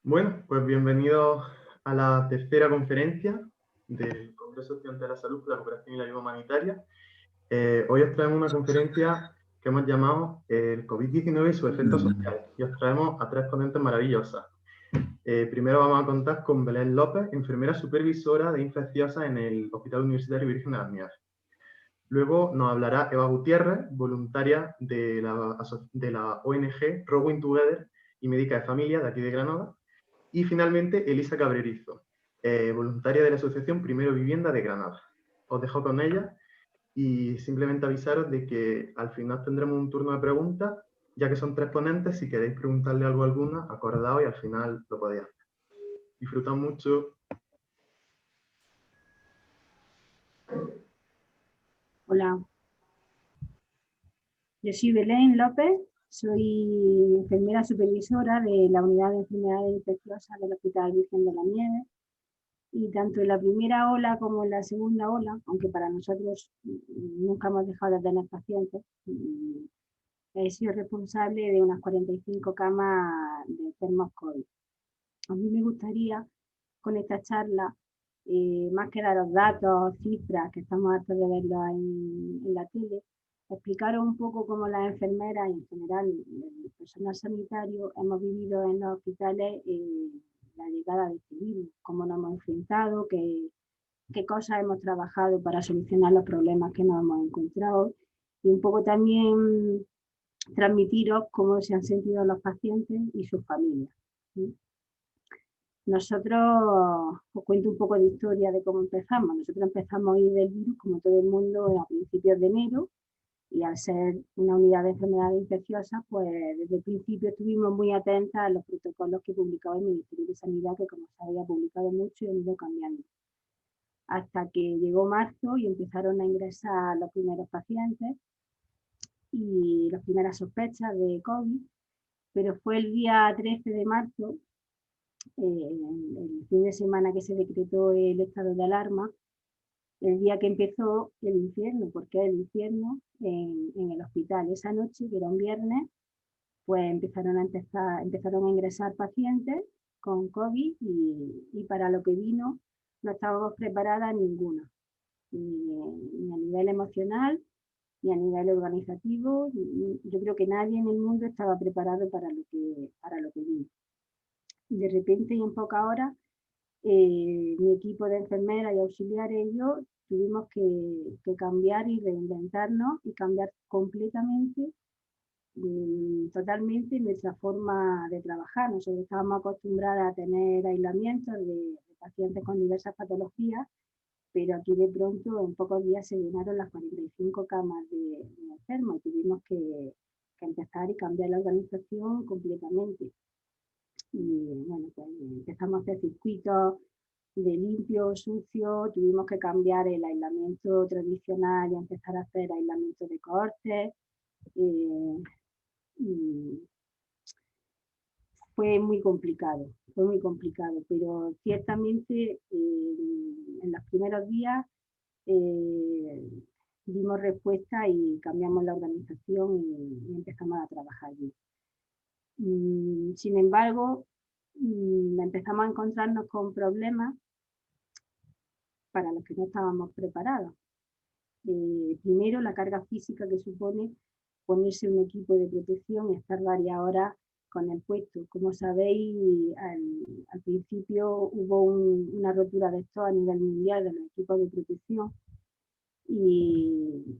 Bueno, pues bienvenidos a la tercera conferencia del Congreso Estudiantil de la Salud, la Cooperación y la Ayuda Humanitaria. Hoy os traemos una conferencia que hemos llamado el COVID-19 y sus efectos sociales. Y os traemos a tres ponentes maravillosas. Primero vamos a contar con Belén López, enfermera supervisora de infecciosas en el Hospital Universitario Virgen de las Nieves. Luego nos hablará Eva Gutiérrez, voluntaria de la ONG Rowing Together y médica de familia de aquí de Granada. Y finalmente, Elisa Cabrerizo, voluntaria de la Asociación Primero Vivienda de Granada. Os dejo con ella y simplemente avisaros de que al final tendremos un turno de preguntas, ya que son tres ponentes. Si queréis preguntarle algo a alguna, acordaos y al final lo podéis hacer. Disfrutad mucho. Hola, yo soy Belén López, soy enfermera supervisora de la Unidad de Enfermedades Infecciosas del Hospital Virgen de las Nieves, y tanto en la primera ola como en la segunda ola, aunque para nosotros nunca hemos dejado de tener pacientes, he sido responsable de unas 45 camas de enfermos COVID. A mí me gustaría, con esta charla, más que daros datos, cifras, que estamos hartos de verlos en la tele, explicaros un poco cómo las enfermeras y en general el personal sanitario hemos vivido en los hospitales la llegada de este virus, cómo nos hemos enfrentado, qué cosas hemos trabajado para solucionar los problemas que nos hemos encontrado, y un poco también transmitiros cómo se han sentido los pacientes y sus familias. ¿Sí? Nosotros, os cuento un poco de historia de cómo empezamos. Nosotros empezamos a oír del virus, como todo el mundo, a principios de enero, y al ser una unidad de enfermedades infecciosas, pues desde el principio estuvimos muy atentas a los protocolos que publicaba el Ministerio de Sanidad, que como se había publicado mucho y han ido cambiando. Hasta que llegó marzo y empezaron a ingresar los primeros pacientes y las primeras sospechas de COVID, pero fue el día 13 de marzo, el fin de semana que se decretó el estado de alarma, el día que empezó el infierno, porque el infierno en el hospital. Esa noche, que era un viernes, pues empezaron a ingresar pacientes con COVID y para lo que vino no estábamos preparadas ninguna, ni a nivel emocional, ni a nivel organizativo. Yo creo que nadie en el mundo estaba preparado para lo que vino. De repente y en pocas horas, mi equipo de enfermeras y auxiliares y yo tuvimos que cambiar y reinventarnos y cambiar completamente, totalmente nuestra forma de trabajar. Nosotros estábamos acostumbradas a tener aislamientos de pacientes con diversas patologías, pero aquí de pronto en pocos días se llenaron las 45 camas de enfermos y tuvimos que empezar y cambiar la organización completamente. Y bueno, pues empezamos a hacer circuitos de limpio, sucio, tuvimos que cambiar el aislamiento tradicional y empezar a hacer aislamiento de cohortes. Fue muy complicado, pero ciertamente en los primeros días dimos respuesta y cambiamos la organización y empezamos a trabajar bien. Sin embargo, empezamos a encontrarnos con problemas para los que no estábamos preparados. Primero, la carga física que supone ponerse un equipo de protección y estar varias horas con el puesto. Como sabéis, al principio hubo una rotura de esto a nivel mundial de los equipos de protección y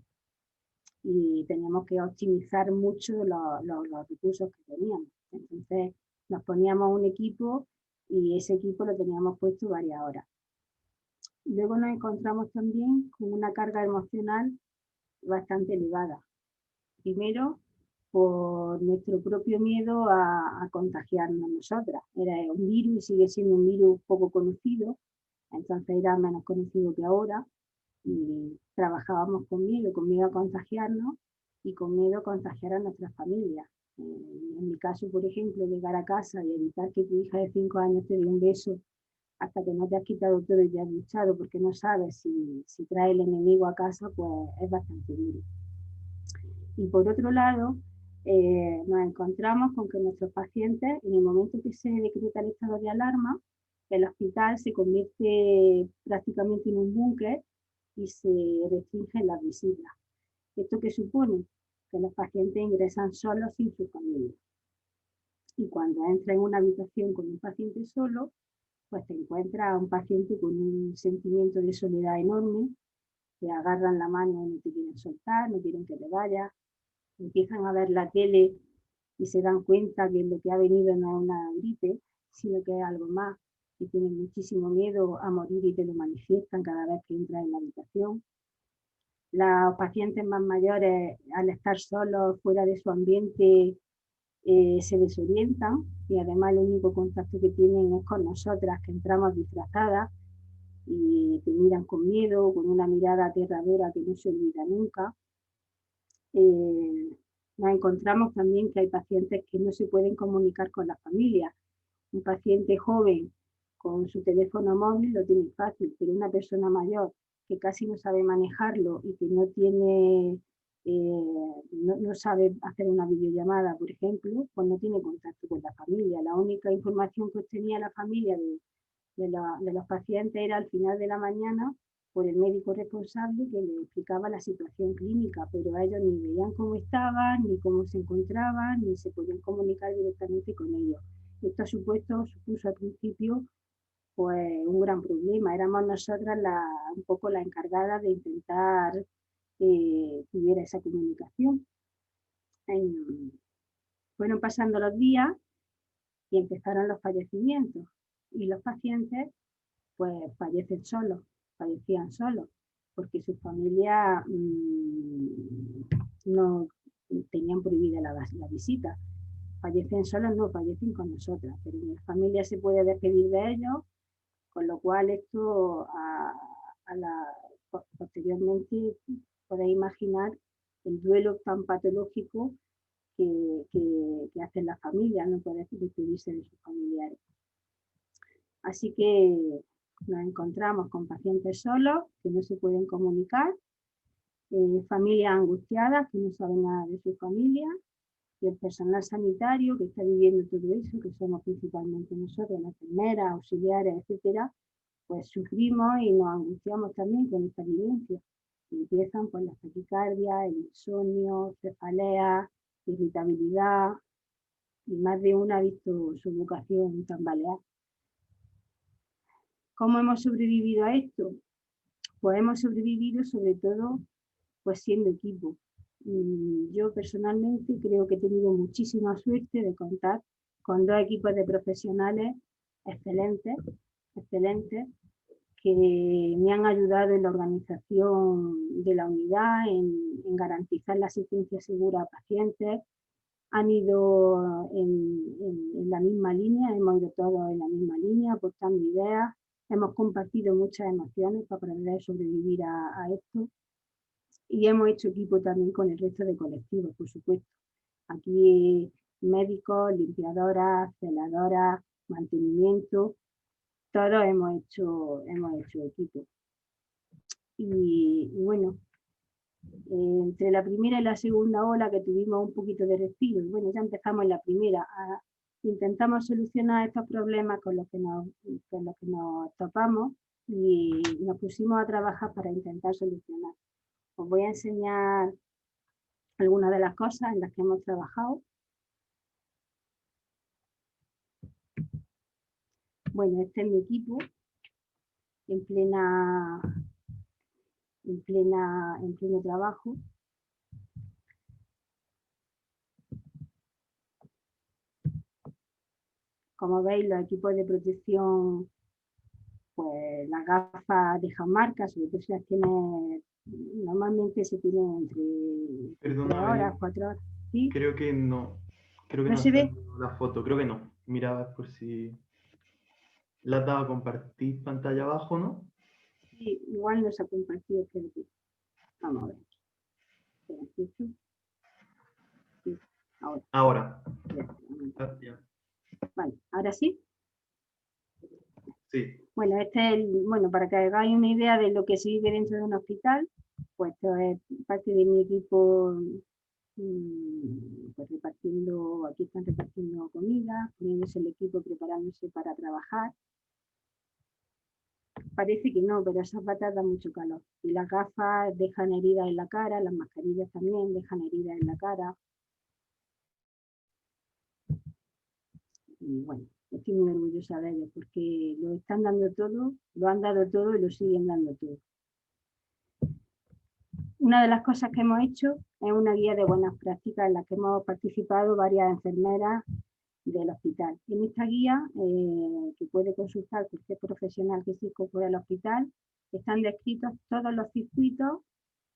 teníamos que optimizar mucho los recursos que teníamos. Entonces nos poníamos un equipo y ese equipo lo teníamos puesto varias horas. Luego nos encontramos también con una carga emocional bastante elevada. Primero, por nuestro propio miedo a contagiarnos nosotras. Era un virus y sigue siendo un virus poco conocido, entonces era menos conocido que ahora, y trabajábamos con miedo a contagiarnos y con miedo a contagiar a nuestras familias. En mi caso, por ejemplo, llegar a casa y evitar que tu hija de 5 años te dé un beso hasta que no te has quitado todo y te has duchado, porque no sabes si trae el enemigo a casa, pues es bastante duro. Y por otro lado, nos encontramos con que nuestros pacientes, en el momento que se decreta el estado de alarma, el hospital se convierte prácticamente en un búnker y se restringen las visitas. ¿Esto qué supone? Que los pacientes ingresan solos sin su familia. Y cuando entra en una habitación con un paciente solo, pues te encuentras a un paciente con un sentimiento de soledad enorme, te agarran la mano y no te quieren soltar, no quieren que te vayas, empiezan a ver la tele y se dan cuenta que lo que ha venido no es una gripe, sino que es algo más, y tienen muchísimo miedo a morir y te lo manifiestan cada vez que entras en la habitación. Los pacientes más mayores, al estar solos, fuera de su ambiente, se desorientan y además el único contacto que tienen es con nosotras, que entramos disfrazadas y te miran con miedo, con una mirada aterradora que no se olvida nunca. Nos encontramos también que hay pacientes que no se pueden comunicar con la familia. Un paciente joven con su teléfono móvil lo tiene fácil, pero una persona mayor que casi no sabe manejarlo y que no tiene, no sabe hacer una videollamada, por ejemplo, pues no tiene contacto con la familia. La única información que obtenía la familia de los pacientes era al final de la mañana por el médico responsable que le explicaba la situación clínica, pero ellos ni veían cómo estaban, ni cómo se encontraban, ni se podían comunicar directamente con ellos. Esto supuso al principio pues un gran problema. Éramos nosotras un poco la encargada de intentar que hubiera esa comunicación. Fueron pasando los días y empezaron los fallecimientos y los pacientes pues fallecían solos, porque sus familias no tenían prohibida la visita. Fallecen solos, no, fallecen con nosotras, pero mi familia se puede despedir de ellos, con lo cual esto posteriormente podéis imaginar el duelo tan patológico que hacen las familias, no poder despedirse de sus familiares. Así que nos encontramos con pacientes solos que no se pueden comunicar, familias angustiadas que no saben nada de su familia, y el personal sanitario que está viviendo todo eso, que somos principalmente nosotros, las enfermeras, auxiliares, etcétera, pues sufrimos y nos angustiamos también con esta vivencia. Y empiezan pues las taquicardias, el insomnio, cefalea, irritabilidad, y más de una ha visto su vocación tambalear. ¿Cómo hemos sobrevivido a esto? Pues hemos sobrevivido sobre todo pues siendo equipo. Yo personalmente creo que he tenido muchísima suerte de contar con dos equipos de profesionales excelentes, que me han ayudado en la organización de la unidad, en garantizar la asistencia segura a pacientes. Han ido en la misma línea, hemos ido todos en la misma línea, aportando ideas, hemos compartido muchas emociones para poder sobrevivir a esto. Y hemos hecho equipo también con el resto de colectivos, por supuesto. Aquí médicos, limpiadoras, celadoras, mantenimiento, todos hemos hecho equipo. Y bueno, entre la primera y la segunda ola que tuvimos un poquito de respiro, bueno, ya empezamos en la primera, intentamos solucionar estos problemas con los que nos topamos y nos pusimos a trabajar para intentar solucionar. Os voy a enseñar algunas de las cosas en las que hemos trabajado. Bueno, este es mi equipo en pleno trabajo. Como veis, los equipos de protección, pues las gafas dejan marcas, sobre todo si las tienes, normalmente se tienen entre 3 horas, 4 horas. ¿Sí? Creo que no se ve la foto, creo que no. Mira por si la has dado a compartir pantalla abajo, ¿no? Sí, igual no se ha compartido, creo que. Vamos a ver. Sí, ahora. Vale, ahora sí. Sí. Bueno, para que hagáis una idea de lo que se vive dentro de un hospital, pues esto es parte de mi equipo pues repartiendo, aquí están repartiendo comida, poniéndose el equipo, preparándose para trabajar. Parece que no, pero esas batas dan mucho calor. Y las gafas dejan heridas en la cara, las mascarillas también dejan heridas en la cara. Y bueno, estoy muy orgullosa de ellos porque lo están dando todo, lo han dado todo y lo siguen dando todo. Una de las cosas que hemos hecho es una guía de buenas prácticas en la que hemos participado varias enfermeras del hospital. En esta guía, que puede consultar cualquier profesional que se incorpore al hospital, están descritos todos los circuitos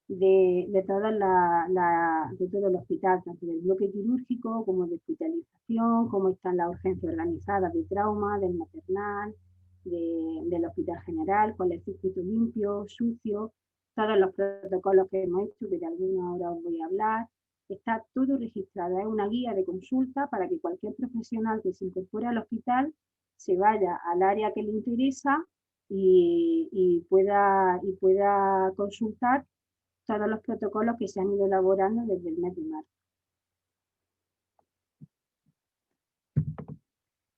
de todo el hospital, tanto del bloque quirúrgico como de hospitalización, cómo están las urgencias organizadas de trauma, del maternal, del hospital general, cuál es el circuito limpio, sucio, todos los protocolos que hemos hecho, que de alguna hora os voy a hablar. Está todo registrado, es una guía de consulta para que cualquier profesional que se incorpore al hospital se vaya al área que le interesa y pueda consultar todos los protocolos que se han ido elaborando desde el mes de marzo.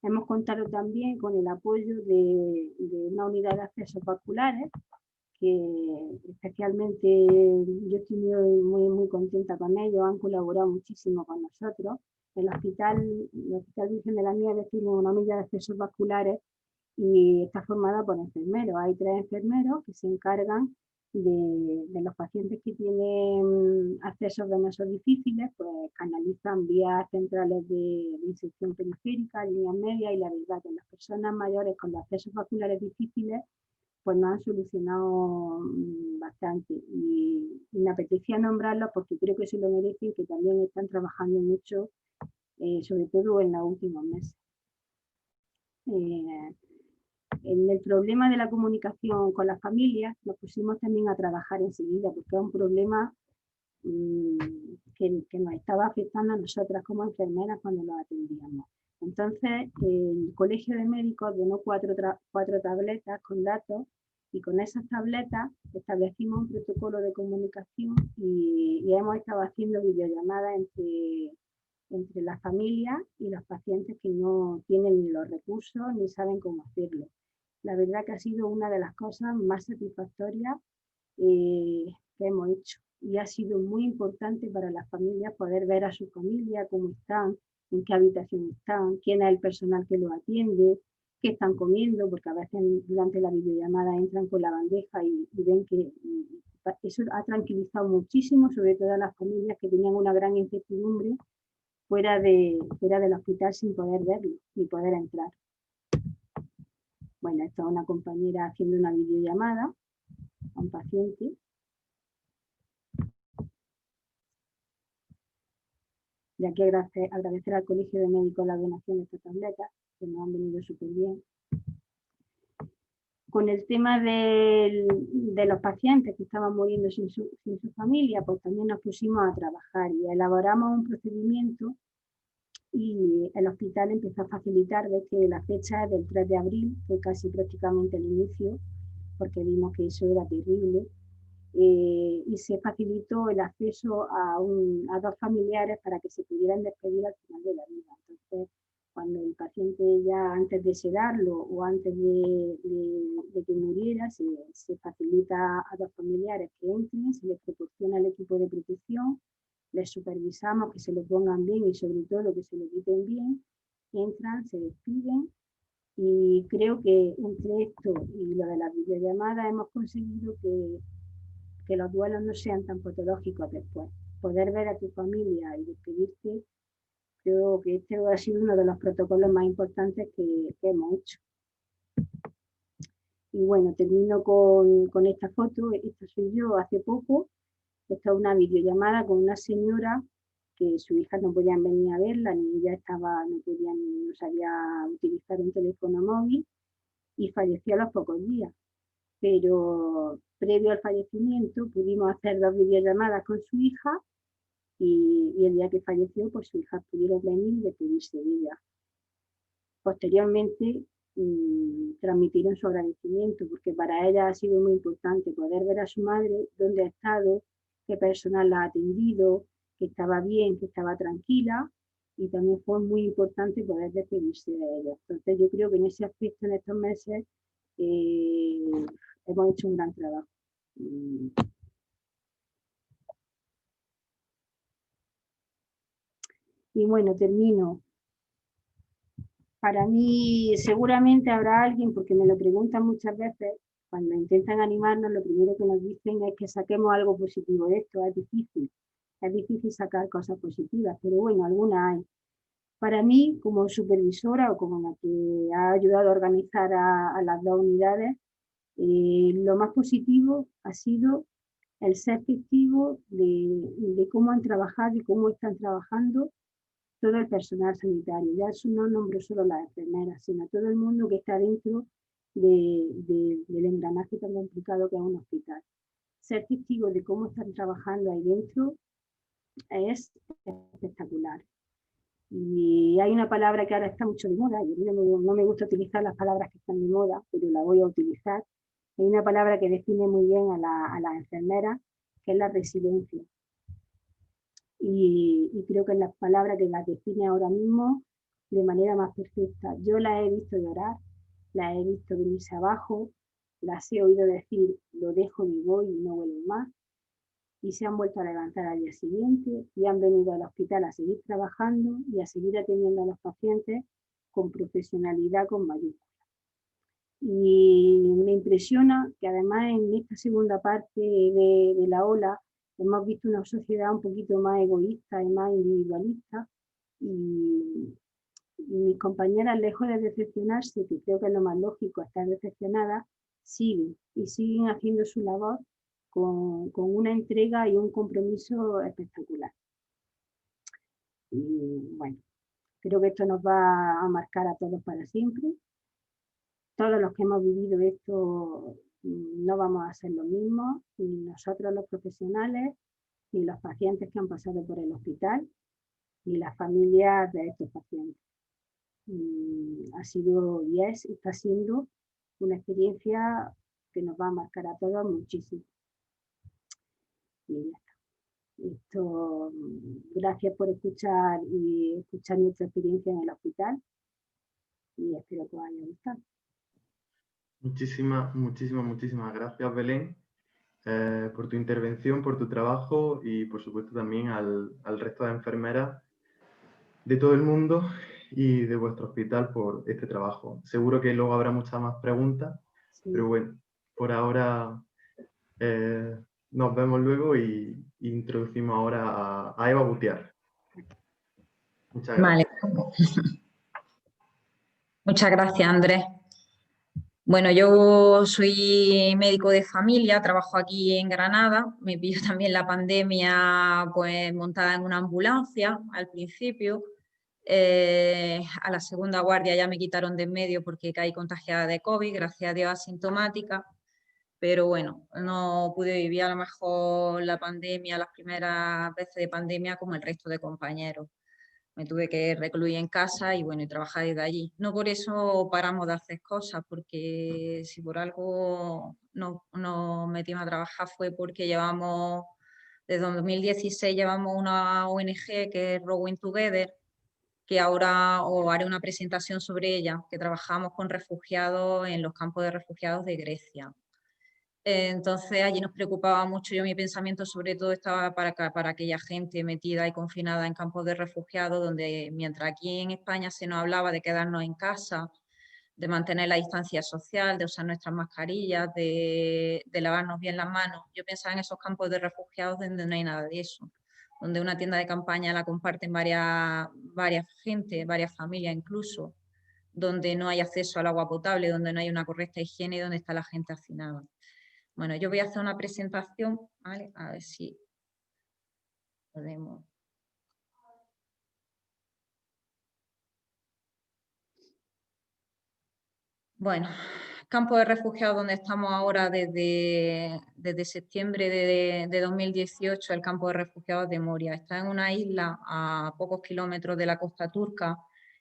Hemos contado también con el apoyo de una unidad de accesos vasculares, que especialmente yo estoy muy contenta con ellos, han colaborado muchísimo con nosotros. El Hospital Virgen de las Nieves tiene una unidad de accesos vasculares y está formada por enfermeros. Hay 3 enfermeros que se encargan de los pacientes que tienen accesos venosos difíciles, pues canalizan vías centrales de inserción periférica, líneas medias, y la verdad que las personas mayores con los accesos vasculares difíciles pues nos han solucionado bastante. Y me apetecía nombrarlos porque creo que se lo merecen, que también están trabajando mucho, sobre todo en los últimos meses. En el problema de la comunicación con las familias nos pusimos también a trabajar enseguida, porque es un problema que nos estaba afectando a nosotras como enfermeras cuando lo atendíamos. Entonces, el Colegio de Médicos donó 4 tabletas con datos, y con esas tabletas establecimos un protocolo de comunicación y hemos estado haciendo videollamadas entre las familias y los pacientes que no tienen ni los recursos ni saben cómo hacerlo. La verdad que ha sido una de las cosas más satisfactorias que hemos hecho, y ha sido muy importante para las familias poder ver a su familia, cómo están, en qué habitación están, quién es el personal que los atiende, qué están comiendo, porque a veces durante la videollamada entran con la bandeja y ven que eso ha tranquilizado muchísimo, sobre todo a las familias que tenían una gran incertidumbre fuera del hospital sin poder verlo ni poder entrar. Bueno, esta es una compañera haciendo una videollamada a un paciente. Y aquí agradecer al Colegio de Médicos la donación de estas tabletas, que nos han venido súper bien. Con el tema de los pacientes que estaban muriendo sin su familia, pues también nos pusimos a trabajar y elaboramos un procedimiento, y el hospital empezó a facilitar desde la fecha del 3 de abril, que casi prácticamente el inicio, porque vimos que eso era terrible, y se facilitó el acceso a 2 familiares para que se pudieran despedir al final de la vida. Entonces, cuando el paciente ya antes de sedarlo o antes de que muriera, se facilita a 2 familiares que entren, se les proporciona el equipo de protección, les supervisamos que se lo pongan bien y sobre todo que se lo quiten bien, entran, se despiden. Y creo que entre esto y lo de las videollamadas hemos conseguido que los duelos no sean tan patológicos después. Poder ver a tu familia y despedirte, creo que este ha sido uno de los protocolos más importantes que hemos hecho. Y bueno, termino con esta foto. Esta soy yo hace poco. Esta es una videollamada con una señora que su hija no podían venir a verla, ni ella no sabía utilizar un teléfono móvil, y falleció a los pocos días. Pero previo al fallecimiento pudimos hacer 2 videollamadas con su hija, y el día que falleció, pues su hija pudieron venir y despedirse de ella. Posteriormente transmitieron su agradecimiento, porque para ella ha sido muy importante poder ver a su madre, dónde ha estado, qué personal la ha atendido, que estaba bien, que estaba tranquila, y también fue muy importante poder despedirse de ella. Entonces yo creo que en ese aspecto, en estos meses, hemos hecho un gran trabajo. Y bueno, termino. Para mí, seguramente habrá alguien, porque me lo preguntan muchas veces, cuando intentan animarnos, lo primero que nos dicen es que saquemos algo positivo de esto. Es difícil sacar cosas positivas, pero bueno, algunas hay. Para mí, como supervisora o como la que ha ayudado a organizar a las dos unidades, lo más positivo ha sido el ser testigo de cómo han trabajado y cómo están trabajando todo el personal sanitario. Ya no nombro solo las enfermeras, sino todo el mundo que está dentro del engranaje tan complicado que es un hospital. Ser testigo de cómo están trabajando ahí dentro es espectacular. Y hay una palabra que ahora está mucho de moda, y no me gusta utilizar las palabras que están de moda, pero la voy a utilizar. Hay una palabra que define muy bien a las enfermeras, que es la resiliencia. Y creo que es la palabra que las define ahora mismo de manera más perfecta. Yo las he visto llorar, las he visto venirse abajo, las he oído decir, lo dejo, me voy y no vuelvo más, y se han vuelto a levantar al día siguiente y han venido al hospital a seguir trabajando y a seguir atendiendo a los pacientes con profesionalidad, con mayúsculas. Y me impresiona que además en esta segunda parte de la ola hemos visto una sociedad un poquito más egoísta y más individualista, y mis compañeras, lejos de decepcionarse, que creo que es lo más lógico, estar decepcionadas, siguen haciendo su labor con una entrega y un compromiso espectacular. Y bueno, creo que esto nos va a marcar a todos para siempre. Todos los que hemos vivido esto no vamos a hacer lo mismo, ni nosotros los profesionales, ni los pacientes que han pasado por el hospital, ni las familias de estos pacientes. Ha sido y está siendo una experiencia que nos va a marcar a todos muchísimo. Y ya está. Gracias por escuchar nuestra experiencia en el hospital, y espero que os haya gustado. Muchísimas gracias, Belén, por tu intervención, por tu trabajo y, por supuesto, también al resto de enfermeras de todo el mundo y de vuestro hospital por este trabajo. Seguro que luego habrá muchas más preguntas, sí. Pero bueno, por ahora nos vemos luego y introducimos ahora a Eva Gutiérrez. Muchas gracias. Vale. Muchas gracias, Andrés. Bueno, yo soy médico de familia, trabajo aquí en Granada. Me pilló también la pandemia pues montada en una ambulancia al principio. A la segunda guardia ya me quitaron de en medio porque caí contagiada de COVID, gracias a Dios asintomática. Pero bueno, no pude vivir a lo mejor la pandemia, las primeras veces de pandemia como el resto de compañeros. Me tuve que recluir en casa y bueno, y trabajar desde allí. No por eso paramos de hacer cosas, porque si por algo nos metimos a trabajar fue porque llevamos, desde 2016 llevamos una ONG que es Rowing Together, que ahora os haré una presentación sobre ella, que trabajamos con refugiados en los campos de refugiados de Grecia. Entonces allí nos preocupaba mucho, mi pensamiento sobre todo estaba para aquella gente metida y confinada en campos de refugiados, donde mientras aquí en España se nos hablaba de quedarnos en casa, de mantener la distancia social, de usar nuestras mascarillas, de lavarnos bien las manos, yo pensaba en esos campos de refugiados donde no hay nada de eso, donde una tienda de campaña la comparten varias gente, varias familias incluso, donde no hay acceso al agua potable, donde no hay una correcta higiene y donde está la gente hacinada. Bueno, yo voy a hacer una presentación, ¿vale? A ver si podemos. Bueno, campo de refugiados donde estamos ahora desde septiembre de 2018, el campo de refugiados de Moria. Está en una isla a pocos kilómetros de la costa turca,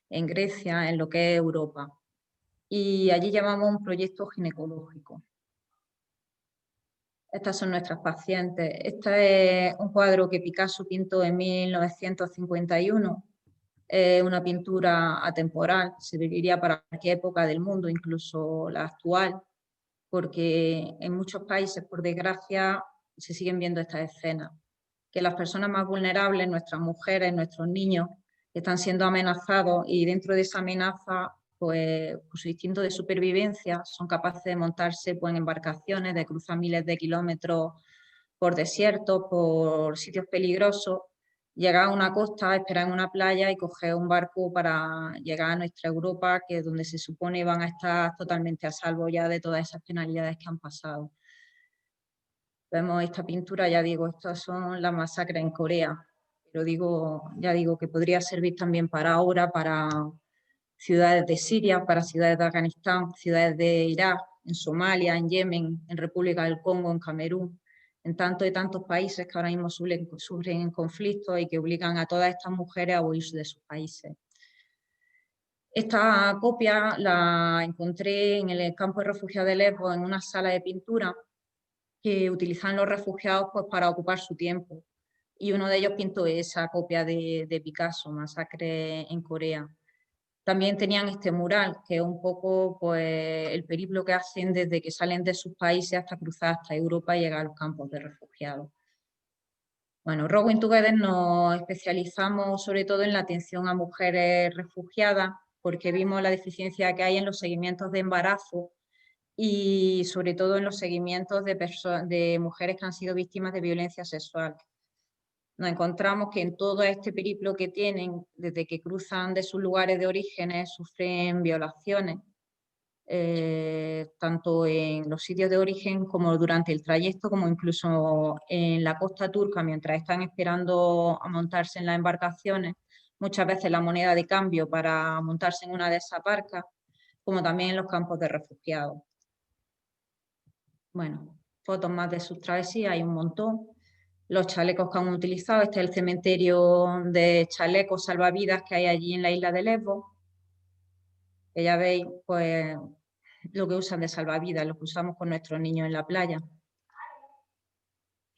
en Grecia, en lo que es Europa. Y allí llevamos un proyecto ginecológico. Estas son nuestras pacientes. Este es un cuadro que Picasso pintó en 1951. Una pintura atemporal, serviría para cualquier época del mundo, incluso la actual, porque en muchos países, por desgracia, se siguen viendo estas escenas. Que las personas más vulnerables, nuestras mujeres, nuestros niños, están siendo amenazados y dentro de esa amenaza, pues por su instinto de supervivencia, son capaces de montarse pues, en embarcaciones, de cruzar miles de kilómetros por desiertos, por sitios peligrosos, llegar a una costa, esperar en una playa y coger un barco para llegar a nuestra Europa, que es donde se supone van a estar totalmente a salvo ya de todas esas penalidades que han pasado. Vemos esta pintura, ya digo, estas son las masacres en Corea, pero ya digo que podría servir también para ahora, para ciudades de Siria, para ciudades de Afganistán, ciudades de Irak, en Somalia, en Yemen, en República del Congo, en Camerún, en tantos y tantos países que ahora mismo sufren conflictos y que obligan a todas estas mujeres a huir de sus países. Esta copia la encontré en el campo de refugiados de Lesbos, en una sala de pintura que utilizan los refugiados pues, para ocupar su tiempo. Y uno de ellos pintó esa copia de Picasso, Masacre en Corea. También tenían este mural, que es un poco pues, el periplo que hacen desde que salen de sus países hasta cruzar hasta Europa y llegar a los campos de refugiados. Bueno, Rowing Together nos especializamos sobre todo en la atención a mujeres refugiadas, porque vimos la deficiencia que hay en los seguimientos de embarazo y sobre todo en los seguimientos de mujeres que han sido víctimas de violencia sexual. Nos encontramos que en todo este periplo que tienen, desde que cruzan de sus lugares de orígenes, sufren violaciones, tanto en los sitios de origen como durante el trayecto, como incluso en la costa turca, mientras están esperando a montarse en las embarcaciones, muchas veces la moneda de cambio para montarse en una de esas barcas, como también en los campos de refugiados. Bueno, fotos más de sus travesías, hay un montón. Los chalecos que han utilizado, este es el cementerio de chalecos salvavidas que hay allí en la isla de Lesbos. Que ya veis, pues, lo que usan de salvavidas, lo que usamos con nuestros niños en la playa.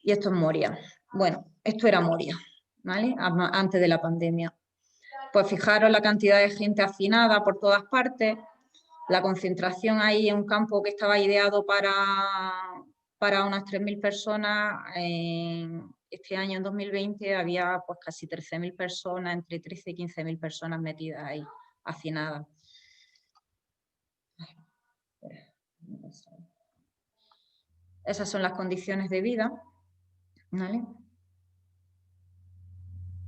Y esto es Moria. Bueno, esto era Moria, ¿vale? Antes de la pandemia. Pues fijaros la cantidad de gente hacinada por todas partes, la concentración ahí en un campo que estaba ideado para unas 3.000 personas. Este año, en 2020, había pues casi 13.000 personas, entre 13 y 15.000 personas metidas ahí, hacinadas. Esas son las condiciones de vida, ¿vale?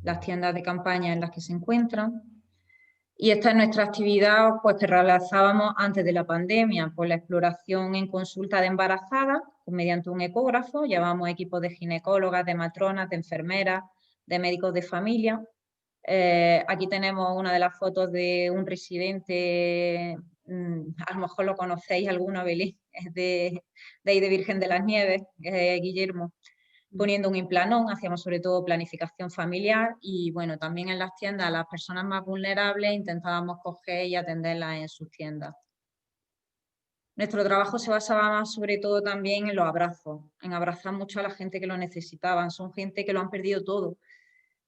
Las tiendas de campaña en las que se encuentran. Y esta es nuestra actividad pues, que realizábamos antes de la pandemia, pues la exploración en consulta de embarazadas, pues, mediante un ecógrafo. Llevamos equipos de ginecólogas, de matronas, de enfermeras, de médicos de familia. Aquí tenemos una de las fotos de un residente, a lo mejor lo conocéis alguno, Belén, es de ahí de Virgen de las Nieves, Guillermo, poniendo un implanón. Hacíamos sobre todo planificación familiar y bueno, también en las tiendas a las personas más vulnerables intentábamos coger y atenderlas en sus tiendas. Nuestro trabajo se basaba sobre todo también en los abrazos, en abrazar mucho a la gente que lo necesitaban. Son gente que lo han perdido todo,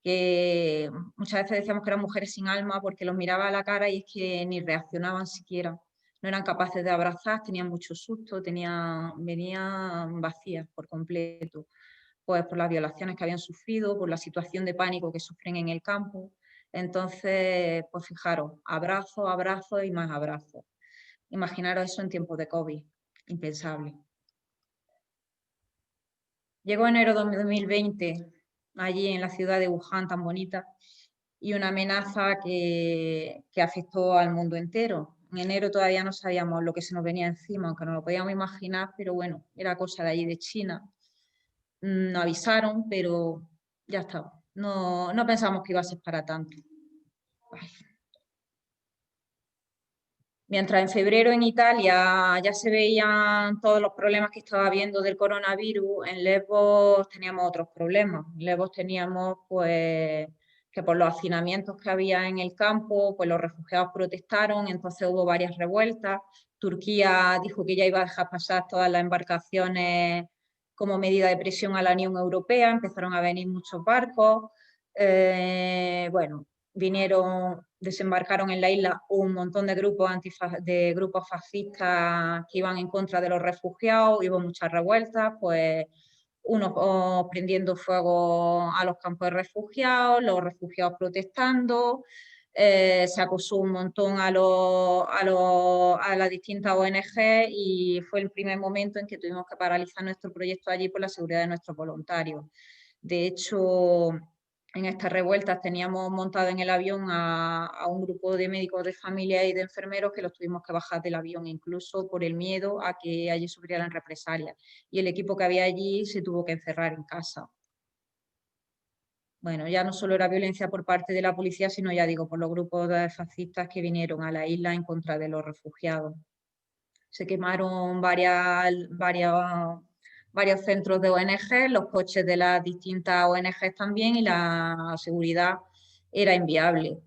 que muchas veces decíamos que eran mujeres sin alma porque los miraba a la cara y es que ni reaccionaban siquiera. No eran capaces de abrazar, tenían mucho susto, venían vacías por completo, pues por las violaciones que habían sufrido, por la situación de pánico que sufren en el campo. Entonces, pues fijaros, abrazo, abrazo y más abrazos. Imaginaros eso en tiempos de COVID, impensable. Llegó enero de 2020, allí en la ciudad de Wuhan, tan bonita, y una amenaza que afectó al mundo entero. En enero todavía no sabíamos lo que se nos venía encima, aunque no lo podíamos imaginar, pero bueno, era cosa de allí de China. Nos avisaron, pero ya está. No pensamos que iba a ser para tanto. Ay. Mientras en febrero en Italia ya se veían todos los problemas que estaba habiendo del coronavirus, en Lesbos teníamos otros problemas. En Lesbos teníamos pues que por los hacinamientos que había en el campo, pues los refugiados protestaron, entonces hubo varias revueltas. Turquía dijo que ya iba a dejar pasar todas las embarcaciones como medida de presión a la Unión Europea, empezaron a venir muchos barcos, bueno, desembarcaron en la isla un montón de grupos fascistas que iban en contra de los refugiados, hubo muchas revueltas, pues unos prendiendo fuego a los campos de refugiados, los refugiados protestando, se acosó un montón a las distintas ONG y fue el primer momento en que tuvimos que paralizar nuestro proyecto allí por la seguridad de nuestros voluntarios. De hecho, en estas revueltas teníamos montado en el avión a un grupo de médicos de familia y de enfermeros que los tuvimos que bajar del avión, incluso por el miedo a que allí sufrieran represalias. Y el equipo que había allí se tuvo que encerrar en casa. Bueno, ya no solo era violencia por parte de la policía, sino, ya digo, por los grupos de fascistas que vinieron a la isla en contra de los refugiados. Se quemaron varios centros de ONG, los coches de las distintas ONG también, y la seguridad era inviable.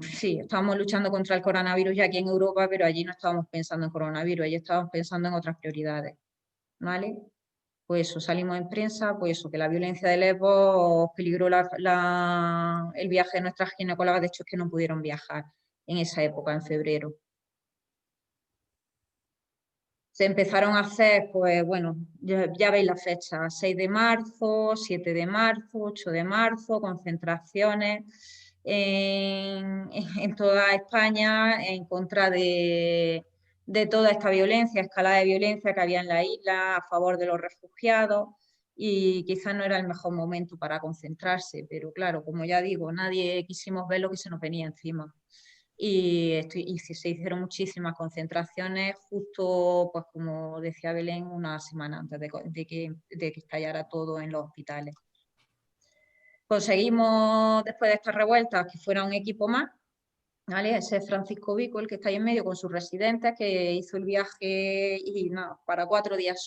Sí, estábamos luchando contra el coronavirus ya aquí en Europa, pero allí no estábamos pensando en coronavirus, allí estábamos pensando en otras prioridades, ¿vale? Pues eso, salimos en prensa, pues eso, que la violencia de Lesbos peligró el viaje de nuestras ginecólogas, de hecho es que no pudieron viajar en esa época, en febrero. Se empezaron a hacer, pues bueno, ya veis la fecha, 6 de marzo, 7 de marzo, 8 de marzo, concentraciones en toda España en contra de toda esta violencia, escalada de violencia que había en la isla a favor de los refugiados, y quizás no era el mejor momento para concentrarse, pero claro, como ya digo, nadie quisimos ver lo que se nos venía encima. Y se hicieron muchísimas concentraciones justo, pues como decía Belén, una semana antes de que estallara todo en los hospitales. Conseguimos, después de estas revueltas, que fuera un equipo más, ¿vale? Ese es Francisco Vico, el que está ahí en medio con sus residentes, que hizo el viaje y no, para 4 días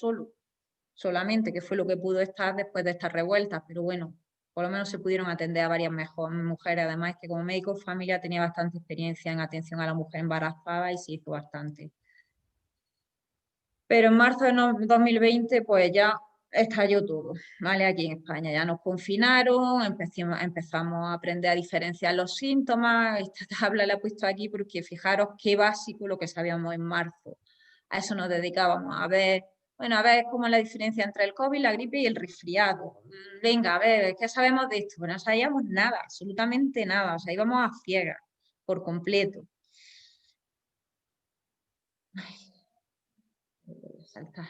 solamente, que fue lo que pudo estar después de estas revueltas, pero bueno, por lo menos se pudieron atender a varias mujeres, además que como médico de familia tenía bastante experiencia en atención a la mujer embarazada y se hizo bastante. Pero en marzo de 2020 pues ya estalló todo, ¿vale? Aquí en España ya nos confinaron, empezamos a aprender a diferenciar los síntomas. Esta tabla la he puesto aquí porque fijaros qué básico lo que sabíamos en marzo. A eso nos dedicábamos, a ver, bueno, a ver cómo es la diferencia entre el COVID, la gripe y el resfriado. Venga, a ver, ¿qué sabemos de esto? Bueno, no sabíamos nada, absolutamente nada, o sea, íbamos a ciegas, por completo. Saltar.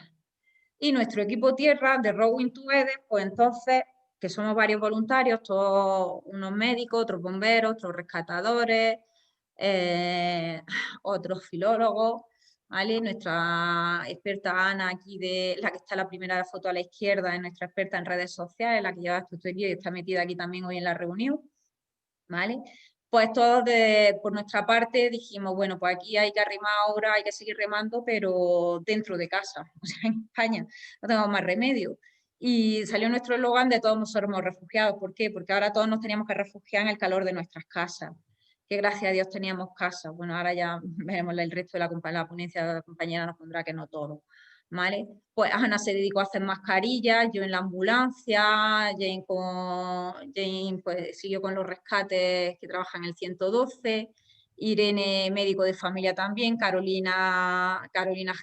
Y nuestro equipo tierra de Rowing Together, pues entonces, que somos varios voluntarios, todos unos médicos, otros bomberos, otros rescatadores, otros filólogos, ¿vale? Nuestra experta Ana, aquí de la que está la primera foto a la izquierda, es nuestra experta en redes sociales, la que lleva esto y está metida aquí también hoy en la reunión, ¿vale? Pues todos por nuestra parte dijimos, bueno, pues aquí hay que arrimar ahora, hay que seguir remando, pero dentro de casa, o sea, en España, no tenemos más remedio. Y salió nuestro eslogan de todos somos refugiados. ¿Por qué? Porque ahora todos nos teníamos que refugiar en el calor de nuestras casas, que gracias a Dios teníamos casa. Bueno, ahora ya veremos el resto de la ponencia de la compañera nos pondrá que no todo. ¿Vale? Pues Ana se dedicó a hacer mascarillas, yo en la ambulancia, Jane pues, siguió con los rescates que trabaja en el 112, Irene médico de familia también, Carolina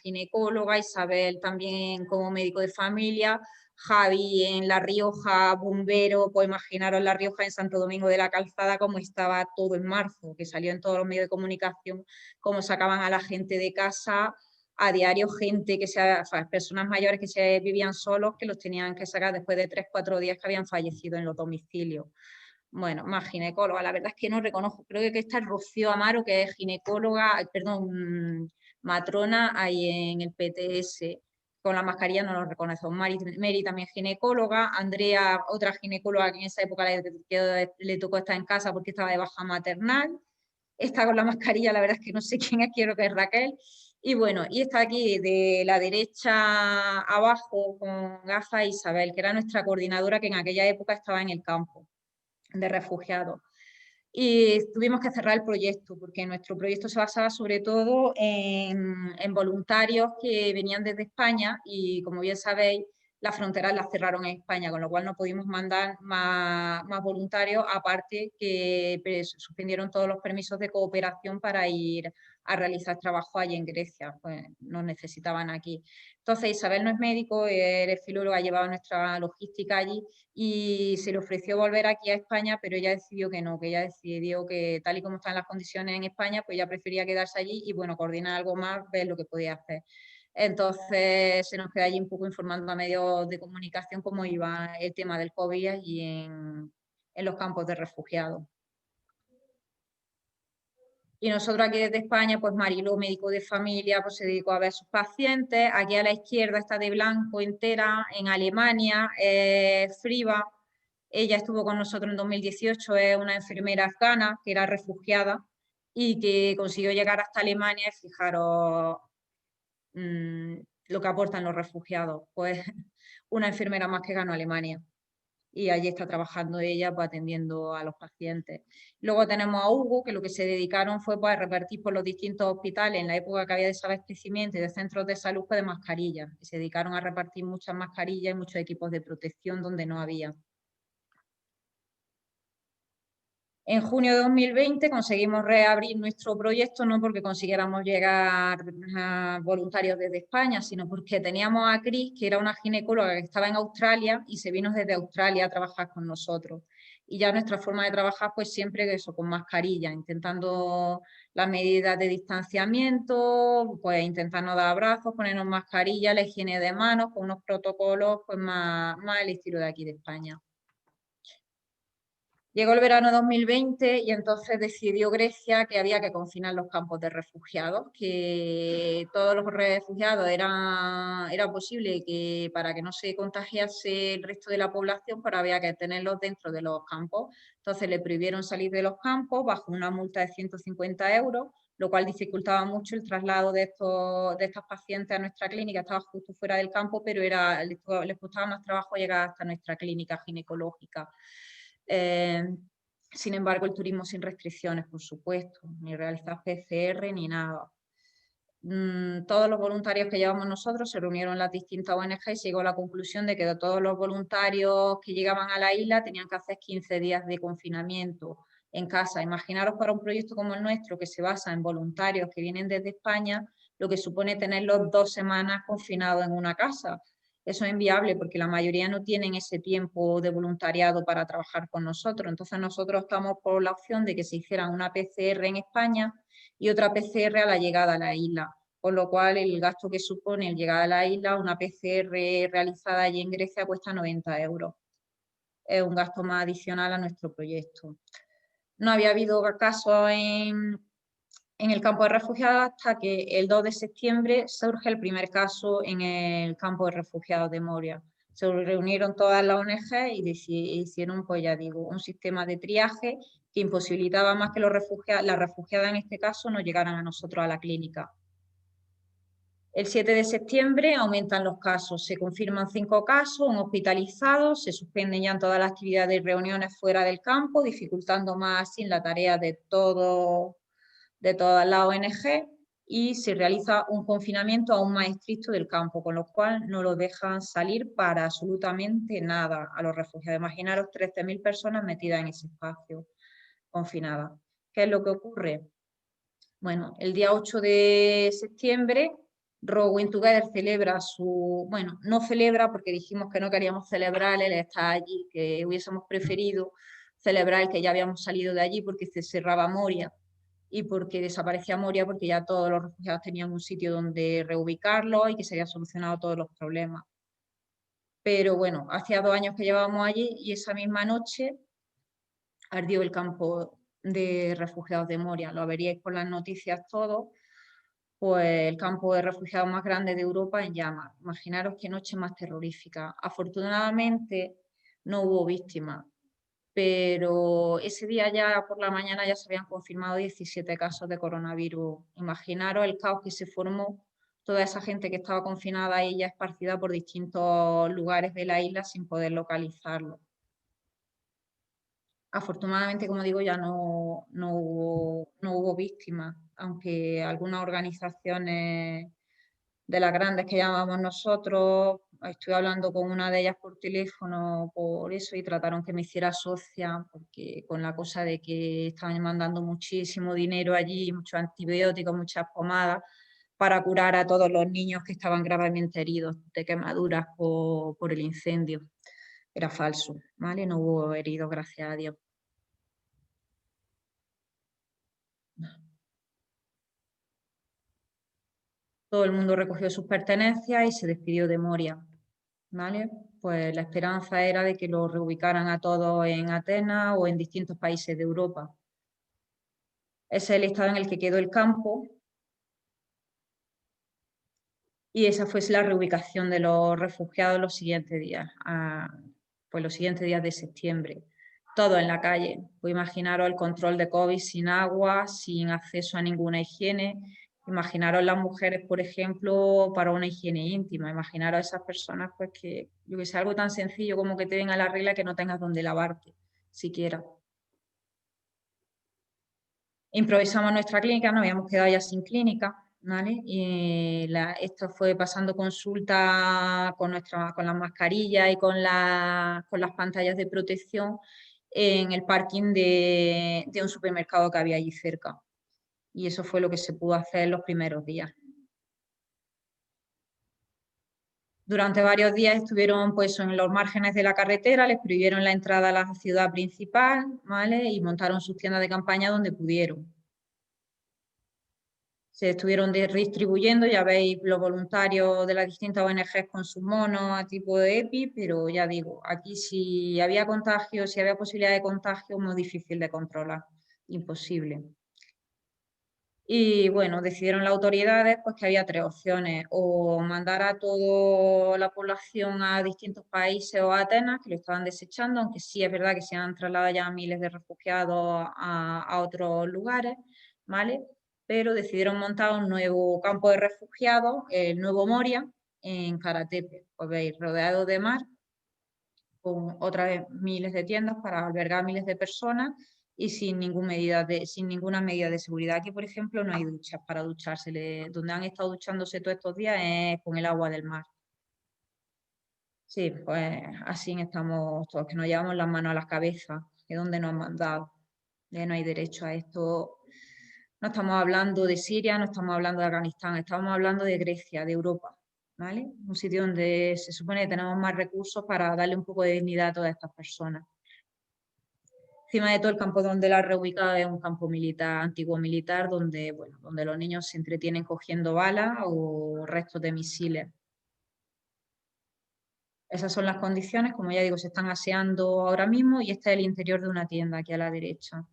ginecóloga, Isabel también como médico de familia, Javi en La Rioja, bombero, pues imaginaros La Rioja en Santo Domingo de la Calzada como estaba todo en marzo, que salió en todos los medios de comunicación, cómo sacaban a la gente de casa a diario, gente personas mayores que se vivían solos, que los tenían que sacar después de 3-4 días que habían fallecido en los domicilios. Bueno, más ginecóloga, la verdad es que no reconozco, creo que está Rocío Amaro, que es ginecóloga, perdón, matrona ahí en el PTS, con la mascarilla no lo reconozco. Mary también ginecóloga, Andrea, otra ginecóloga que en esa época le tocó estar en casa porque estaba de baja maternal, está con la mascarilla, la verdad es que no sé quién es, quiero que es Raquel. Y bueno, y está aquí de la derecha abajo con gafas Isabel, que era nuestra coordinadora que en aquella época estaba en el campo de refugiados. Y tuvimos que cerrar el proyecto porque nuestro proyecto se basaba sobre todo en voluntarios que venían desde España y, como bien sabéis, las fronteras las cerraron en España, con lo cual no pudimos mandar más voluntarios, aparte que suspendieron todos los permisos de cooperación para ir a realizar trabajo allí en Grecia, pues nos necesitaban aquí. Entonces Isabel no es médico, es filóloga, ha llevado nuestra logística allí y se le ofreció volver aquí a España, pero ella decidió que no, que ella decidió que tal y como están las condiciones en España, pues ella prefería quedarse allí y bueno, coordinar algo más, ver lo que podía hacer. Entonces se nos queda allí un poco informando a medios de comunicación cómo iba el tema del COVID allí en los campos de refugiados. Y nosotros aquí desde España, pues Mariló, médico de familia, pues se dedicó a ver a sus pacientes. Aquí a la izquierda está de blanco entera, en Alemania, Friba. Ella estuvo con nosotros en 2018, es una enfermera afgana que era refugiada y que consiguió llegar hasta Alemania. Y fijaros lo que aportan los refugiados, pues una enfermera más que ganó Alemania. Y allí está trabajando ella, pues atendiendo a los pacientes. Luego tenemos a Hugo, que lo que se dedicaron fue pues, a repartir por los distintos hospitales, en la época que había desabastecimiento y de centros de salud, pues de mascarillas. Y se dedicaron a repartir muchas mascarillas y muchos equipos de protección donde no había. En junio de 2020 conseguimos reabrir nuestro proyecto, no porque consiguiéramos llegar a voluntarios desde España, sino porque teníamos a Cris, que era una ginecóloga que estaba en Australia y se vino desde Australia a trabajar con nosotros. Y ya nuestra forma de trabajar, pues siempre eso, con mascarilla, intentando las medidas de distanciamiento, pues intentar no dar abrazos, ponernos mascarilla, la higiene de manos, con unos protocolos pues más el estilo de aquí de España. Llegó el verano 2020 y entonces decidió Grecia que había que confinar los campos de refugiados, que todos los refugiados era posible que para que no se contagiase el resto de la población, pero había que tenerlos dentro de los campos. Entonces le prohibieron salir de los campos bajo una multa de 150 euros, lo cual dificultaba mucho el traslado de estas pacientes a nuestra clínica. Estaba justo fuera del campo, pero les costaba más trabajo llegar hasta nuestra clínica ginecológica. Sin embargo, el turismo sin restricciones, por supuesto, ni realizar PCR ni nada. Todos los voluntarios que llevamos nosotros se reunieron en las distintas ONG y se llegó a la conclusión de que de todos los voluntarios que llegaban a la isla tenían que hacer 15 días de confinamiento en casa. Imaginaros para un proyecto como el nuestro, que se basa en voluntarios que vienen desde España, lo que supone tenerlos 2 semanas confinados en una casa. Eso es inviable porque la mayoría no tienen ese tiempo de voluntariado para trabajar con nosotros. Entonces nosotros estamos por la opción de que se hiciera una PCR en España y otra PCR a la llegada a la isla, con lo cual el gasto que supone el llegar a la isla, una PCR realizada allí en Grecia cuesta 90 euros. Es un gasto más adicional a nuestro proyecto. No había habido casos en el campo de refugiados hasta que el 2 de septiembre surge el primer caso en el campo de refugiados de Moria. Se reunieron todas las ONG y hicieron, pues ya digo, un sistema de triaje que imposibilitaba más que las refugiadas en este caso no llegaran a nosotros a la clínica. El 7 de septiembre aumentan los casos, se confirman 5 casos, un hospitalizado, se suspenden ya todas las actividades y reuniones fuera del campo, dificultando más así la tarea de todas las ONG y se realiza un confinamiento aún más estricto del campo, con lo cual no los dejan salir para absolutamente nada a los refugiados. Imaginaros 13.000 personas metidas en ese espacio, confinadas. ¿Qué es lo que ocurre? Bueno, el día 8 de septiembre, Rowing Together celebra bueno, no celebra porque dijimos que no queríamos celebrar el estar allí, que hubiésemos preferido celebrar el que ya habíamos salido de allí porque se cerraba Moria y porque desaparecía Moria porque ya todos los refugiados tenían un sitio donde reubicarlos y que se habían solucionado todos los problemas. Pero bueno, hacía 2 años que llevábamos allí y esa misma noche ardió el campo de refugiados de Moria. Lo veríais por las noticias todos, pues el campo de refugiados más grande de Europa en llamas. Imaginaros qué noche más terrorífica. Afortunadamente no hubo víctimas, pero ese día ya por la mañana ya se habían confirmado 17 casos de coronavirus. Imaginaros el caos que se formó, toda esa gente que estaba confinada ahí ya esparcida por distintos lugares de la isla sin poder localizarlo. Afortunadamente, como digo, ya no hubo víctimas, aunque algunas organizaciones de las grandes que llamamos nosotros. Estuve hablando con una de ellas por teléfono por eso y trataron que me hiciera socia, porque con la cosa de que estaban mandando muchísimo dinero allí, muchos antibióticos, muchas pomadas, para curar a todos los niños que estaban gravemente heridos de quemaduras por el incendio. Era falso, ¿vale? No hubo heridos, gracias a Dios. Todo el mundo recogió sus pertenencias y se despidió de Moria, ¿vale? Pues la esperanza era de que lo reubicaran a todos en Atenas o en distintos países de Europa. Ese es el estado en el que quedó el campo y esa fue la reubicación de los refugiados los siguientes días, pues los siguientes días de septiembre. Todo en la calle. Pues imaginaros el control de COVID sin agua, sin acceso a ninguna higiene. Imaginaros las mujeres, por ejemplo, para una higiene íntima. Imaginaros a esas personas, pues que, yo que sé, algo tan sencillo como que te venga la regla que no tengas donde lavarte, siquiera. Improvisamos nuestra clínica, nos habíamos quedado ya sin clínica, ¿vale? Y esto fue pasando consulta con las mascarillas y con las pantallas de protección en el parking de un supermercado que había allí cerca. Y eso fue lo que se pudo hacer en los primeros días. Durante varios días estuvieron pues, en los márgenes de la carretera, les prohibieron la entrada a la ciudad principal, ¿vale? Y montaron sus tiendas de campaña donde pudieron. Se estuvieron distribuyendo, ya veis los voluntarios de las distintas ONGs con sus monos a tipo de EPI, pero ya digo, aquí si había contagio, si había posibilidad de contagio, muy difícil de controlar, imposible. Y bueno, decidieron las autoridades pues, que había tres opciones, o mandar a toda la población a distintos países o a Atenas, que lo estaban desechando, aunque sí es verdad que se han trasladado ya miles de refugiados a otros lugares, ¿vale? Pero decidieron montar un nuevo campo de refugiados, el nuevo Moria, en Karatepe, pues veis, rodeado de mar, con otras miles de tiendas para albergar miles de personas y sin ninguna medida de seguridad. Aquí, por ejemplo, no hay duchas para ducharse. Donde han estado duchándose todos estos días es con el agua del mar. Sí, pues así estamos todos, que nos llevamos las manos a la cabeza, que donde nos han mandado, que no hay derecho a esto. No estamos hablando de Siria, no estamos hablando de Afganistán, estamos hablando de Grecia, de Europa, ¿vale? Un sitio donde se supone que tenemos más recursos para darle un poco de dignidad a todas estas personas. Encima de todo, el campo donde la reubicada es un campo militar, antiguo militar, donde, bueno, donde los niños se entretienen cogiendo balas o restos de misiles. Esas son las condiciones, como ya digo, se están aseando ahora mismo y este es el interior de una tienda aquí a la derecha,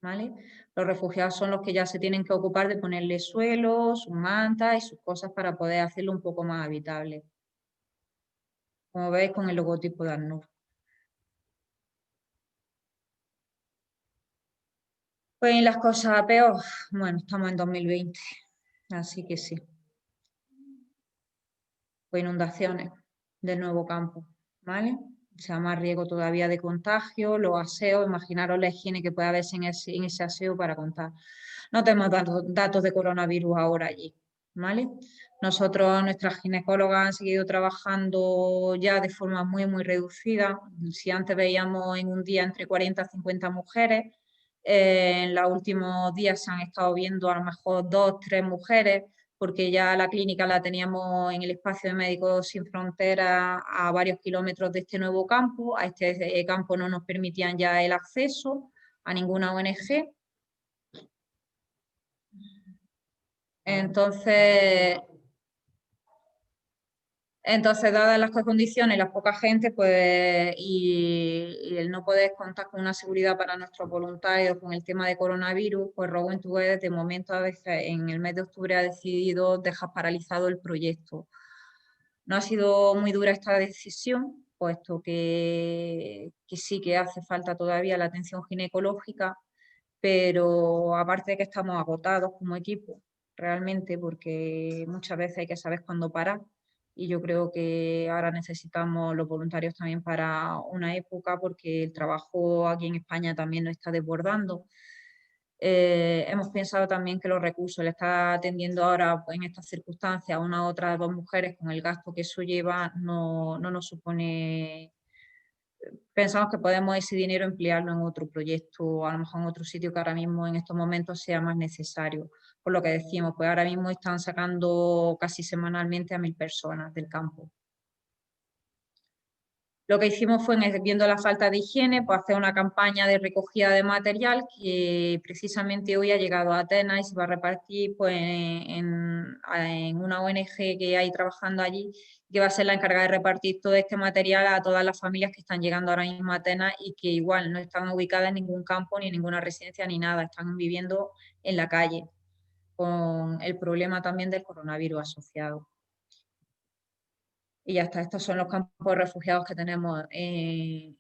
¿vale? Los refugiados son los que ya se tienen que ocupar de ponerle suelo, sus mantas y sus cosas para poder hacerlo un poco más habitable. Como veis con el logotipo de ACNUR. Pues las cosas peor, bueno, estamos en 2020, así que sí. Pues inundaciones del nuevo campo, ¿vale? O sea, más riesgo todavía de contagio, los aseos, imaginaros la higiene que puede haber en ese aseo para contar. No tenemos datos de coronavirus ahora allí, ¿vale? Nosotros, nuestras ginecólogas han seguido trabajando ya de forma muy, muy reducida. Si antes veíamos en un día entre 40 y 50 mujeres, en los últimos días se han estado viendo a lo mejor 2, 3 mujeres, porque ya la clínica la teníamos en el espacio de Médicos Sin Fronteras a varios kilómetros de este nuevo campo. A este campo no nos permitían ya el acceso a ninguna ONG. Entonces, dadas las condiciones, la poca gente, pues, y el no poder contar con una seguridad para nuestros voluntarios con el tema de coronavirus, pues Rowan de momento en el mes de octubre ha decidido dejar paralizado el proyecto. No ha sido muy dura esta decisión, puesto que sí que hace falta todavía la atención ginecológica, pero aparte de que estamos agotados como equipo, realmente, porque muchas veces hay que saber cuándo parar. Y yo creo que ahora necesitamos los voluntarios también para una época, porque el trabajo aquí en España también nos está desbordando. hemos pensado también que los recursos, le está atendiendo ahora pues, en estas circunstancias a una otra 2 mujeres con el gasto que eso lleva, no nos supone. Pensamos que podemos ese dinero emplearlo en otro proyecto, a lo mejor en otro sitio que ahora mismo en estos momentos sea más necesario. Por lo que decimos, pues ahora mismo están sacando casi semanalmente a 1000 personas del campo. Lo que hicimos fue, viendo la falta de higiene, pues hacer una campaña de recogida de material que precisamente hoy ha llegado a Atenas y se va a repartir pues, en una ONG que hay trabajando allí, que va a ser la encargada de repartir todo este material a todas las familias que están llegando ahora mismo a Atenas y que igual no están ubicadas en ningún campo, ni en ninguna residencia, ni nada, están viviendo en la calle, con el problema también del coronavirus asociado. Y ya está, estos son los campos de refugiados que tenemos en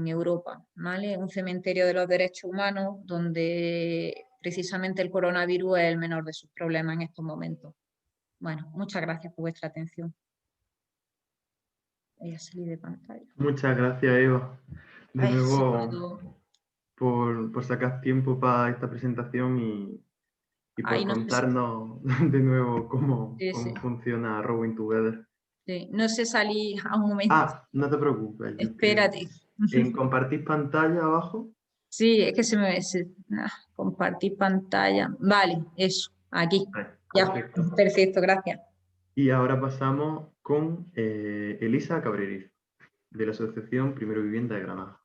Europa, ¿vale? Un cementerio de los derechos humanos donde precisamente el coronavirus es el menor de sus problemas en estos momentos. Bueno, muchas gracias por vuestra atención. Voy a salir de pantalla. Muchas gracias, Eva, de nuevo por sacar tiempo para esta presentación y por contarnos de nuevo cómo funciona Rowing Together. Sí, no sé salir a un momento. No te preocupes. Espérate. ¿En compartir pantalla abajo? Sí, es que se me... compartir pantalla. Vale, eso, aquí. Ya, perfecto, gracias. Y ahora pasamos con Elisa Cabreriz, de la Asociación Primero Vivienda de Granada.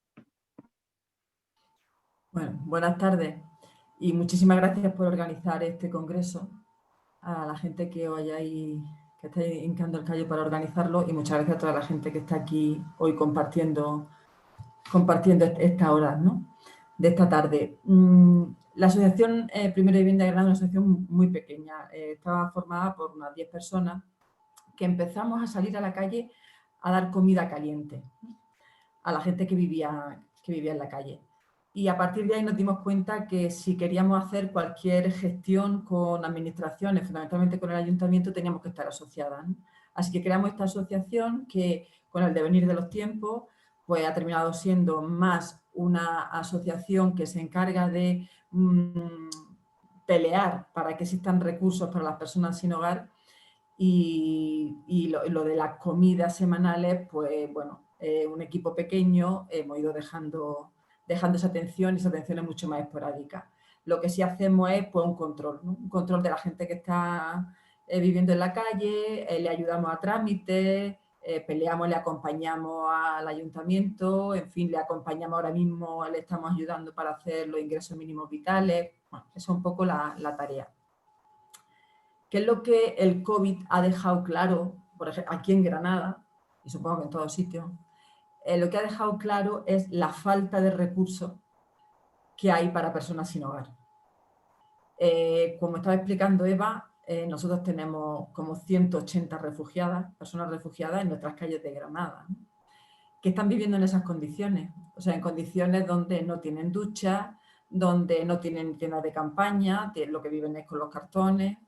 Bueno, buenas tardes y muchísimas gracias por organizar este congreso, a la gente que estáis hincando el callo para organizarlo y muchas gracias a toda la gente que está aquí hoy compartiendo estas horas, ¿no?, de esta tarde. La Asociación Primero Vivienda de Granada es una asociación muy pequeña, estaba formada por unas 10 personas que empezamos a salir a la calle a dar comida caliente a la gente que vivía en la calle. Y a partir de ahí nos dimos cuenta que si queríamos hacer cualquier gestión con administraciones, fundamentalmente con el ayuntamiento, teníamos que estar asociadas, ¿no? Así que creamos esta asociación que, con el devenir de los tiempos, pues ha terminado siendo más una asociación que se encarga de pelear para que existan recursos para las personas sin hogar y lo de las comidas semanales, pues bueno, un equipo pequeño hemos ido dejando esa atención, y esa atención es mucho más esporádica. Lo que sí hacemos es pues, un control, ¿no? Un control de la gente que está viviendo en la calle, le ayudamos a trámites, peleamos, le acompañamos al ayuntamiento, en fin, le acompañamos ahora mismo, le estamos ayudando para hacer los ingresos mínimos vitales. Bueno, esa es un poco la tarea. ¿Qué es lo que el COVID ha dejado claro, por ejemplo, aquí en Granada, y supongo que en todos sitios? Lo que ha dejado claro es la falta de recursos que hay para personas sin hogar. Como estaba explicando Eva, nosotros tenemos como 180 personas refugiadas en nuestras calles de Granada, ¿no?, que están viviendo en esas condiciones, o sea, en condiciones donde no tienen ducha, donde no tienen tiendas de campaña, lo que viven es con los cartones,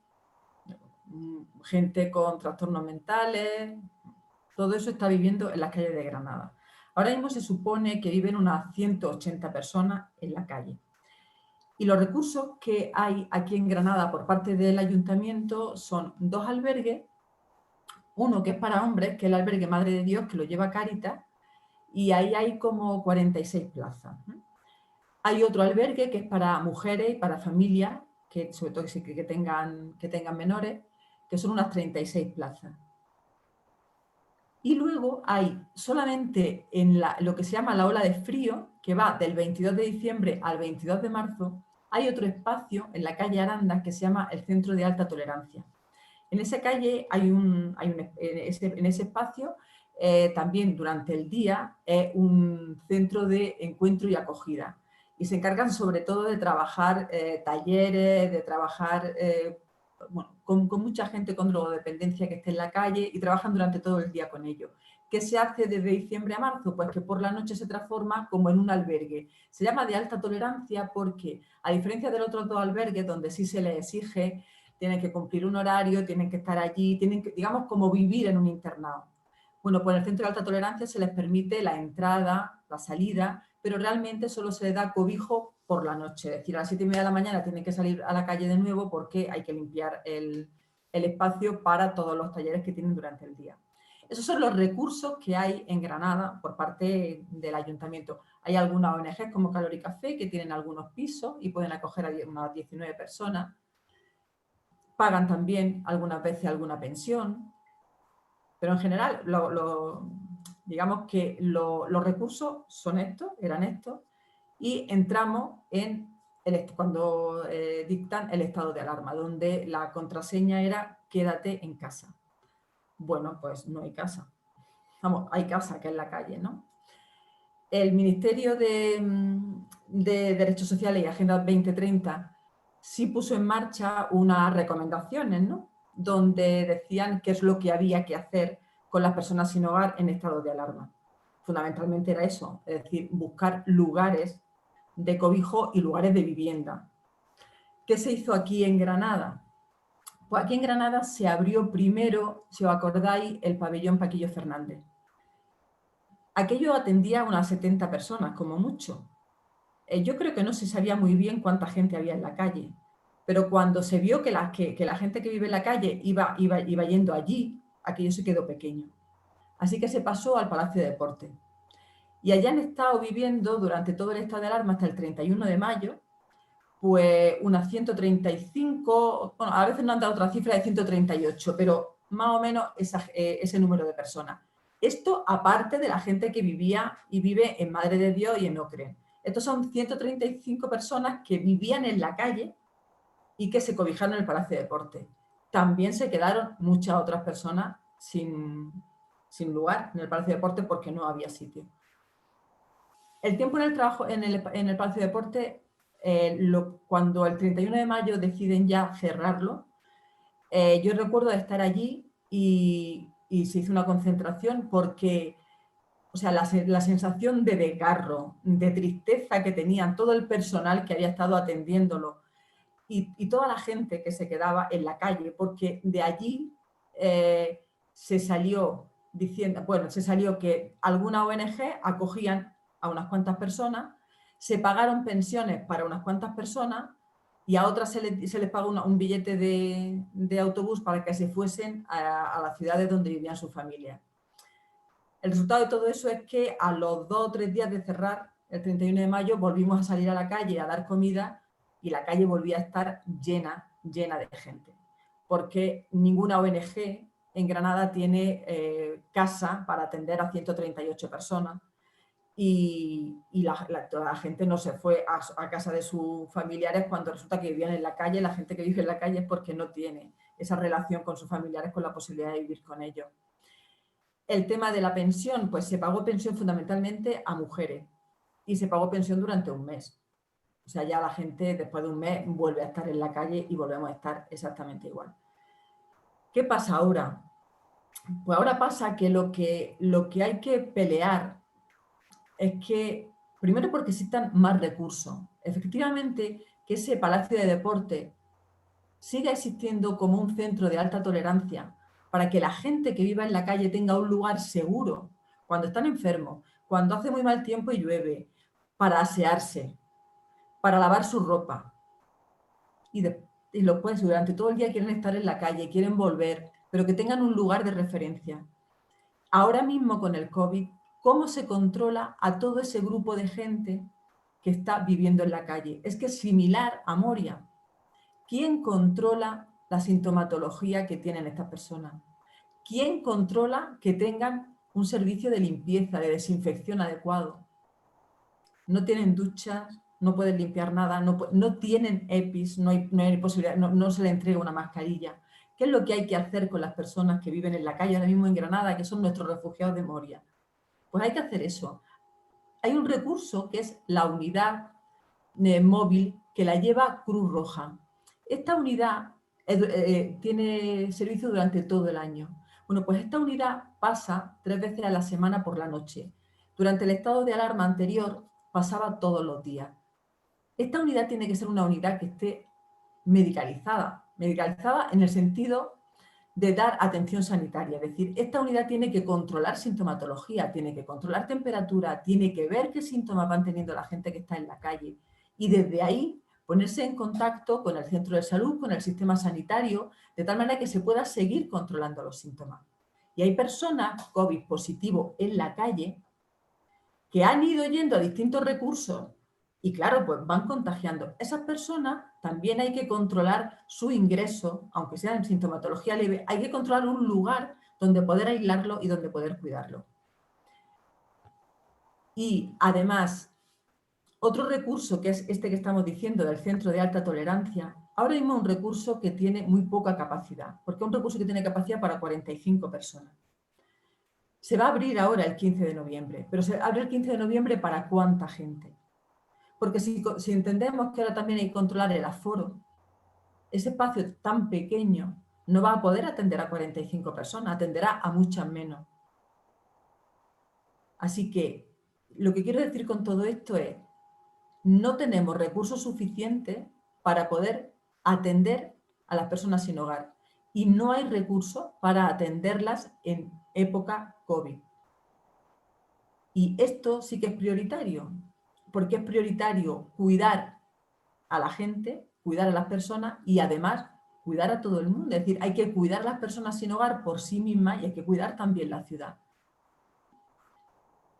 gente con trastornos mentales, todo eso está viviendo en las calles de Granada. Ahora mismo se supone que viven unas 180 personas en la calle. Y los recursos que hay aquí en Granada por parte del ayuntamiento son 2 albergues, uno que es para hombres, que es el albergue Madre de Dios, que lo lleva Cáritas, y ahí hay como 46 plazas. Hay otro albergue que es para mujeres y para familias, que sobre todo que tengan menores, que son unas 36 plazas. Y luego hay solamente en lo que se llama la ola de frío, que va del 22 de diciembre al 22 de marzo, hay otro espacio en la calle Arandas que se llama el Centro de Alta Tolerancia. En esa calle en ese espacio también durante el día es un centro de encuentro y acogida. Y se encargan sobre todo de trabajar talleres, de trabajar con mucha gente con drogodependencia que esté en la calle, y trabajan durante todo el día con ellos. ¿Qué se hace desde diciembre a marzo? Pues que por la noche se transforma como en un albergue. Se llama de alta tolerancia porque, a diferencia de los otros 2 albergues donde sí se les exige, tienen que cumplir un horario, tienen que estar allí, tienen que, digamos, como vivir en un internado. Bueno, pues en el centro de alta tolerancia se les permite la entrada, la salida, pero realmente solo se le da cobijo por la noche. Es decir, a las 7:30 de la mañana tienen que salir a la calle de nuevo porque hay que limpiar el espacio para todos los talleres que tienen durante el día. Esos son los recursos que hay en Granada por parte del ayuntamiento. Hay algunas ONGs como Calor y Café que tienen algunos pisos y pueden acoger a unas 19 personas. Pagan también algunas veces alguna pensión, pero en general digamos que los recursos son estos, eran estos, y entramos cuando dictan el estado de alarma, donde la contraseña era quédate en casa. Bueno, pues no hay casa. Vamos, hay casa, que es la calle, ¿no? El Ministerio de Derechos Sociales y Agenda 2030 sí puso en marcha unas recomendaciones, ¿no? Donde decían qué es lo que había que hacer con las personas sin hogar en estado de alarma. Fundamentalmente era eso, es decir, buscar lugares de cobijo y lugares de vivienda. ¿Qué se hizo aquí en Granada? Pues aquí en Granada se abrió primero, si os acordáis, el pabellón Paquillo Fernández. Aquello atendía a unas 70 personas, como mucho. Yo creo que no se sabía muy bien cuánta gente había en la calle, pero cuando se vio que la gente que vive en la calle iba yendo allí, aquello se quedó pequeño. Así que se pasó al Palacio de Deportes. Y allá han estado viviendo durante todo el estado de alarma hasta el 31 de mayo, pues unas 135, bueno, a veces no han dado otra cifra de 138, pero más o menos ese número de personas. Esto aparte de la gente que vivía y vive en Madre de Dios y en Ocre. Estos son 135 personas que vivían en la calle y que se cobijaron en el Palacio de Deportes. También se quedaron muchas otras personas sin lugar en el Palacio de Deportes porque no había sitio. El tiempo en el trabajo en el Palacio de Deportes, cuando el 31 de mayo deciden ya cerrarlo, yo recuerdo de estar allí y se hizo una concentración porque, o sea, la sensación de desgarro, de tristeza que tenían todo el personal que había estado atendiéndolo y toda la gente que se quedaba en la calle, porque de allí se salió que algunas ONG acogían a unas cuantas personas, se pagaron pensiones para unas cuantas personas y a otras se les pagó un billete de autobús para que se fuesen a las ciudades donde vivían sus familias. El resultado de todo eso es que a los 2 o 3 días de cerrar, el 31 de mayo, volvimos a salir a la calle a dar comida y la calle volvía a estar llena de gente. Porque ninguna ONG en Granada tiene casa para atender a 138 personas y toda la gente no se fue a casa de sus familiares cuando resulta que vivían en la calle. La gente que vive en la calle es porque no tiene esa relación con sus familiares, con la posibilidad de vivir con ellos. El tema de la pensión, pues se pagó pensión fundamentalmente a mujeres y se pagó pensión durante un mes. O sea, ya la gente después de un mes vuelve a estar en la calle y volvemos a estar exactamente igual. ¿Qué pasa ahora? Pues ahora pasa que lo que hay que pelear es que, primero porque existan más recursos. Efectivamente, que ese Palacio de Deportes siga existiendo como un centro de alta tolerancia para que la gente que viva en la calle tenga un lugar seguro cuando están enfermos, cuando hace muy mal tiempo y llueve, para asearse, para lavar su ropa. Y después, durante todo el día quieren estar en la calle, quieren volver, pero que tengan un lugar de referencia. Ahora mismo con el COVID, ¿cómo se controla a todo ese grupo de gente que está viviendo en la calle? Es que es similar a Moria. ¿Quién controla la sintomatología que tienen estas personas? ¿Quién controla que tengan un servicio de limpieza, de desinfección adecuado? No tienen duchas, no pueden limpiar nada, no tienen EPIs, no hay posibilidad, no se les entrega una mascarilla. ¿Qué es lo que hay que hacer con las personas que viven en la calle ahora mismo en Granada, que son nuestros refugiados de Moria? Pues hay que hacer eso. Hay un recurso que es la unidad móvil que la lleva Cruz Roja. Esta unidad tiene servicio durante todo el año. Bueno, pues esta unidad pasa 3 veces a la semana por la noche. Durante el estado de alarma anterior pasaba todos los días. Esta unidad tiene que ser una unidad que esté medicalizada en el sentido de dar atención sanitaria. Es decir, esta unidad tiene que controlar sintomatología, tiene que controlar temperatura, tiene que ver qué síntomas van teniendo la gente que está en la calle y desde ahí ponerse en contacto con el centro de salud, con el sistema sanitario, de tal manera que se pueda seguir controlando los síntomas. Y hay personas COVID positivo en la calle que han ido yendo a distintos recursos y claro, pues van contagiando. Esas personas también hay que controlar su ingreso, aunque sea en sintomatología leve, hay que controlar un lugar donde poder aislarlo y donde poder cuidarlo. Y además, otro recurso que es este que estamos diciendo del centro de alta tolerancia, ahora mismo es un recurso que tiene muy poca capacidad, porque es un recurso que tiene capacidad para 45 personas. Se va a abrir ahora el 15 de noviembre, pero se abre el 15 de noviembre ¿para cuánta gente? Porque si entendemos que ahora también hay que controlar el aforo, ese espacio tan pequeño no va a poder atender a 45 personas, atenderá a muchas menos. Así que lo que quiero decir con todo esto es, no tenemos recursos suficientes para poder atender a las personas sin hogar y no hay recursos para atenderlas en época COVID. Y esto sí que es prioritario, porque es prioritario cuidar a la gente, cuidar a las personas y además cuidar a todo el mundo. Es decir, hay que cuidar a las personas sin hogar por sí mismas y hay que cuidar también la ciudad.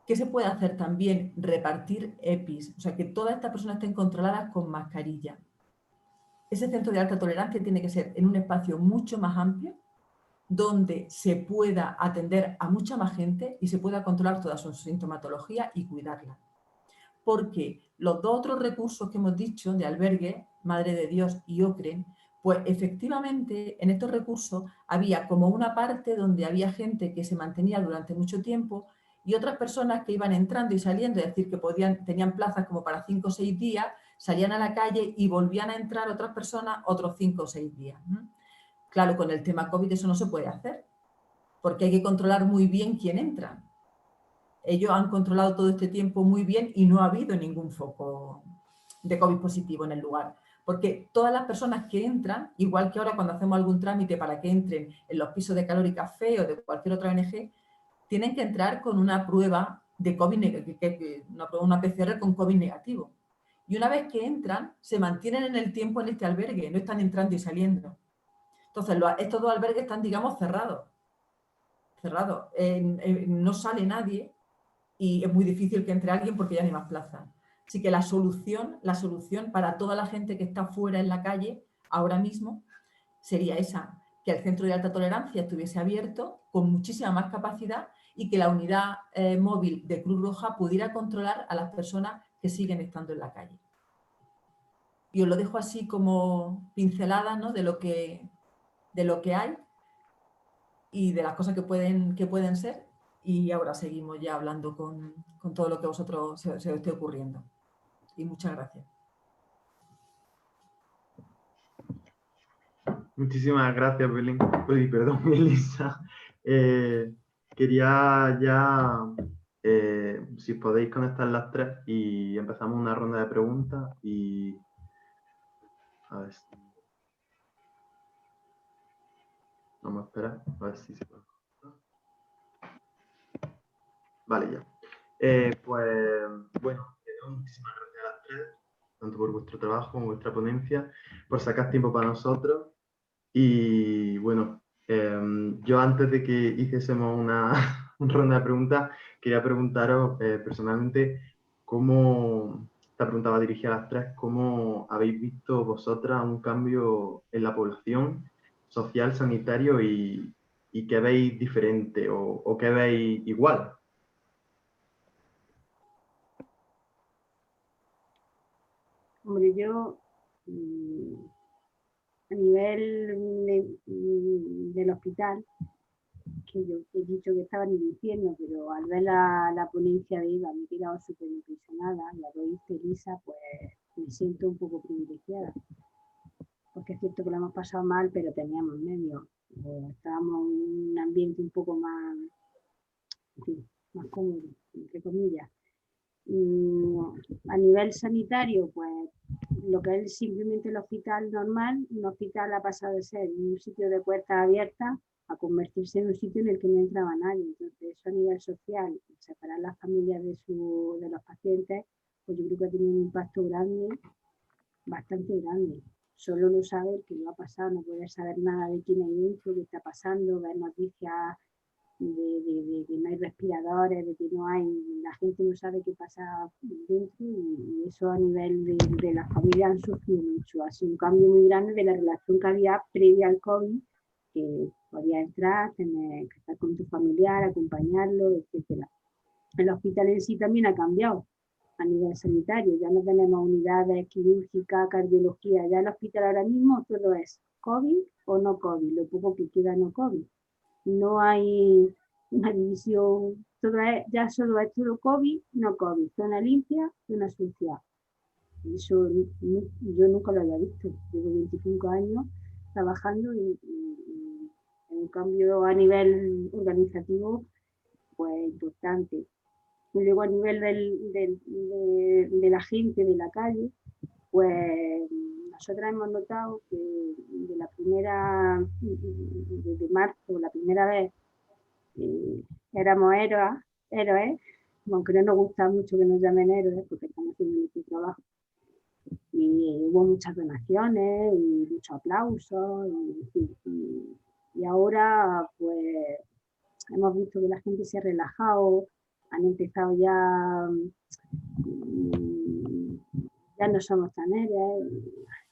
¿Qué se puede hacer también? Repartir EPIs, o sea, que todas estas personas estén controladas con mascarilla. Ese centro de alta tolerancia tiene que ser en un espacio mucho más amplio, donde se pueda atender a mucha más gente y se pueda controlar toda su sintomatología y cuidarla. Porque los dos otros recursos que hemos dicho, de albergue, Madre de Dios y OCRE, pues efectivamente en estos recursos había como una parte donde había gente que se mantenía durante mucho tiempo y otras personas que iban entrando y saliendo, es decir, que tenían plazas como para 5 o 6 días, salían a la calle y volvían a entrar otras personas otros 5 o 6 días. Claro, con el tema COVID eso no se puede hacer, porque hay que controlar muy bien quién entra. Ellos han controlado todo este tiempo muy bien y no ha habido ningún foco de COVID positivo en el lugar. Porque todas las personas que entran, igual que ahora cuando hacemos algún trámite para que entren en los pisos de Calor y Café o de cualquier otra ONG, tienen que entrar con una prueba de COVID, una PCR con COVID negativo. Y una vez que entran, se mantienen en el tiempo en este albergue, no están entrando y saliendo. Entonces, estos dos albergues están, digamos, cerrados. No sale nadie y es muy difícil que entre alguien porque ya no hay más plazas. Así que la solución para toda la gente que está fuera en la calle ahora mismo sería esa, que el centro de alta tolerancia estuviese abierto con muchísima más capacidad y que la unidad móvil de Cruz Roja pudiera controlar a las personas que siguen estando en la calle. Y os lo dejo así como pinceladas, ¿no?, de lo que hay y de las cosas que pueden ser. Y ahora seguimos ya hablando con todo lo que a vosotros se os esté ocurriendo. Y muchas gracias. Muchísimas gracias, Belén. Perdón, Elisa. Quería ya, si podéis conectar las tres y empezamos una ronda de preguntas y... A ver si... Vamos a esperar, a ver si se puede. Vale, ya. Pues, bueno, muchísimas gracias a las tres, tanto por vuestro trabajo como vuestra ponencia, por sacar tiempo para nosotros. Y bueno, yo antes de que hiciésemos una ronda de preguntas, quería preguntaros personalmente cómo, esta pregunta va dirigida a las tres, cómo habéis visto vosotras un cambio en la población social, sanitario y qué veis diferente o qué veis igual. Hombre, yo a nivel del hospital, que yo he dicho que estaba en el infierno, pero al ver la ponencia de Eva me he quedado súper impresionada, y al oírte, Elisa, pues me siento un poco privilegiada, porque es cierto que lo hemos pasado mal, pero teníamos medios, estábamos en un ambiente un poco más, en fin, más cómodo, entre comillas. A nivel sanitario, pues lo que es simplemente el hospital normal, un hospital ha pasado de ser un sitio de puertas abiertas a convertirse en un sitio en el que no entraba nadie. Entonces, eso a nivel social, separar las familias de los pacientes, pues yo creo que ha tenido un impacto grande, bastante grande. Solo lo sabe el que lo ha pasado, no poder saber nada de quién hay dentro, qué está pasando, ver noticias de que no hay respiradores, de que no hay, la gente no sabe qué pasa dentro y eso a nivel de las familias han sufrido mucho. Ha sido un cambio muy grande de la relación que había previa al COVID, que podías entrar, tener que estar con tu familiar, acompañarlo, etc. El hospital en sí también ha cambiado a nivel sanitario, ya no tenemos unidades quirúrgicas, cardiología, ya el hospital ahora mismo todo es COVID o no COVID, lo poco que queda no COVID. No hay una división, ya solo es todo COVID, no COVID, zona limpia, zona sucia. Eso yo nunca lo había visto, llevo 25 años trabajando y un cambio a nivel organizativo pues importante. Y luego a nivel de la gente de la calle, pues nosotras hemos notado que desde marzo, la primera vez, éramos héroes, aunque no nos gusta mucho que nos llamen héroes porque estamos haciendo nuestro trabajo. Y hubo muchas donaciones y muchos aplausos y ahora pues hemos visto que la gente se ha relajado, han empezado ya no somos tan héroes,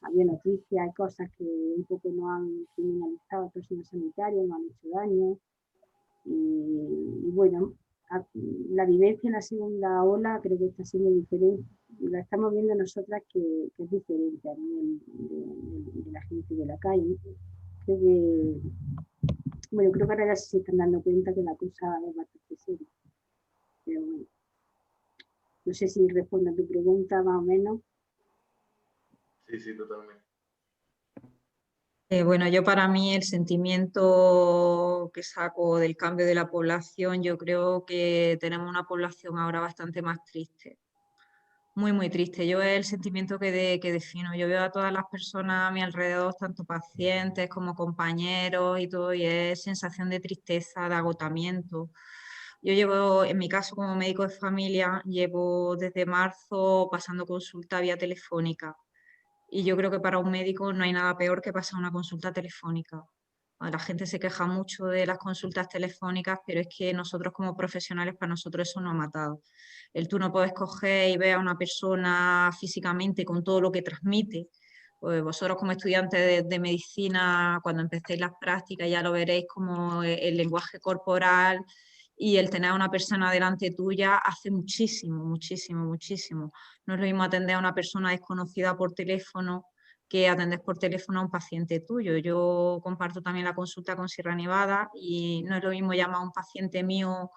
había noticias, hay cosas que un poco no han criminalizado al personal sanitario, no han hecho daño y bueno, la vivencia en la segunda ola creo que está siendo diferente, la estamos viendo nosotras que es diferente a nivel de la gente de la calle. Creo que ahora ya se están dando cuenta que la cosa es bastante seria. Pero bueno, no sé si respondo a tu pregunta más o menos. Sí, totalmente. Bueno, yo para mí el sentimiento que saco del cambio de la población, yo creo que tenemos una población ahora bastante más triste, muy, muy triste. Yo es el sentimiento que defino. Yo veo a todas las personas a mi alrededor, tanto pacientes como compañeros y todo, y es sensación de tristeza, de agotamiento. Yo llevo, en mi caso como médico de familia, llevo desde marzo pasando consulta vía telefónica. Y yo creo que para un médico no hay nada peor que pasar una consulta telefónica. La gente se queja mucho de las consultas telefónicas, pero es que nosotros como profesionales, para nosotros eso nos ha matado. Tú no puedes coger y ver a una persona físicamente con todo lo que transmite. Pues vosotros como estudiantes de medicina, cuando empecéis las prácticas ya lo veréis como el lenguaje corporal y el tener a una persona delante tuya hace muchísimo, muchísimo, muchísimo. No es lo mismo atender a una persona desconocida por teléfono que atender por teléfono a un paciente tuyo. Yo comparto también la consulta con Sierra Nevada y no es lo mismo llamar a un paciente mío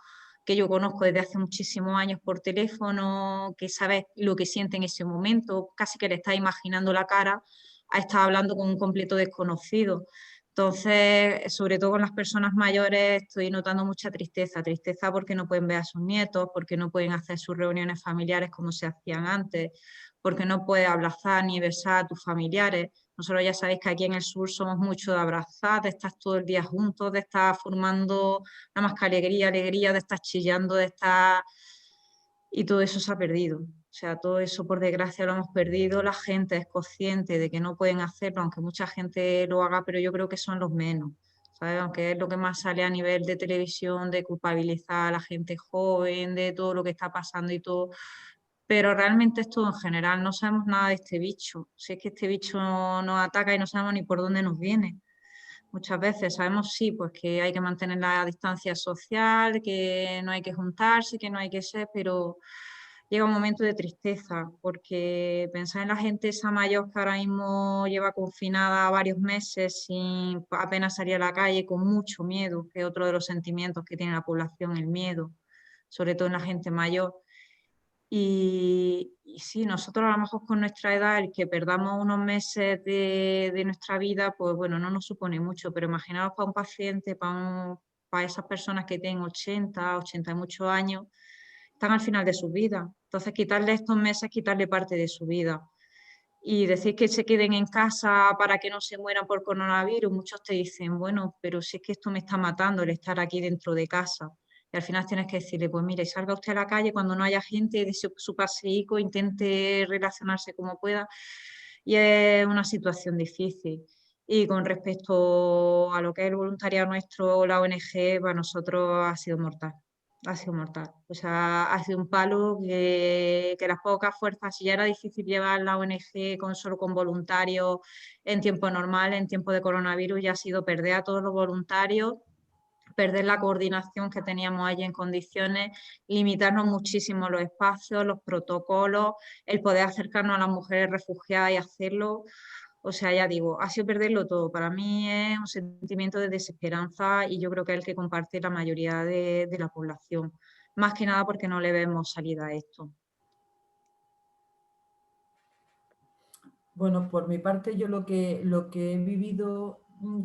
que yo conozco desde hace muchísimos años por teléfono, que sabes lo que siente en ese momento, casi que le estás imaginando la cara, a estar hablando con un completo desconocido. Entonces, sobre todo con las personas mayores, estoy notando mucha tristeza. Tristeza porque no pueden ver a sus nietos, porque no pueden hacer sus reuniones familiares como se hacían antes, porque no puedes abrazar ni besar a tus familiares. Nosotros ya sabéis que aquí en el sur somos mucho de abrazar, de estar todo el día juntos, de estar formando nada más que alegría, de estar chillando, de estar... Y todo eso se ha perdido. O sea, todo eso por desgracia lo hemos perdido. La gente es consciente de que no pueden hacerlo, aunque mucha gente lo haga, pero yo creo que son los menos. ¿Sabes? Aunque es lo que más sale a nivel de televisión, de culpabilizar a la gente joven, de todo lo que está pasando y todo. Pero realmente es todo en general. No sabemos nada de este bicho. Si es que este bicho nos ataca y no sabemos ni por dónde nos viene. Muchas veces sabemos, sí, pues que hay que mantener la distancia social, que no hay que juntarse, que no hay que ser, pero llega un momento de tristeza, porque pensar en la gente esa mayor que ahora mismo lleva confinada varios meses sin apenas salir a la calle, con mucho miedo, que es otro de los sentimientos que tiene la población, el miedo, sobre todo en la gente mayor. Y sí, nosotros a lo mejor con nuestra edad, el que perdamos unos meses de nuestra vida, pues bueno, no nos supone mucho, pero imaginaos para un paciente, para esas personas que tienen 80 y muchos años, están al final de sus vidas. Entonces, quitarle estos meses, quitarle parte de su vida. Y decir que se queden en casa para que no se mueran por coronavirus, muchos te dicen, bueno, pero si es que esto me está matando el estar aquí dentro de casa. Y al final tienes que decirle, pues mire, salga usted a la calle cuando no haya gente, dé su paseico, intente relacionarse como pueda. Y es una situación difícil. Y con respecto a lo que es el voluntariado nuestro, la ONG, para nosotros ha sido mortal. Ha sido mortal. O sea, ha sido un palo que las pocas fuerzas, si ya era difícil llevar la ONG solo con voluntarios en tiempo normal, en tiempo de coronavirus, ya ha sido perder a todos los voluntarios, perder la coordinación que teníamos allí en condiciones, limitarnos muchísimo los espacios, los protocolos, el poder acercarnos a las mujeres refugiadas y hacerlo. O sea, ya digo, ha sido perderlo todo. Para mí es un sentimiento de desesperanza y yo creo que es el que comparte la mayoría de la población. Más que nada porque no le vemos salida a esto. Bueno, por mi parte, yo lo que he vivido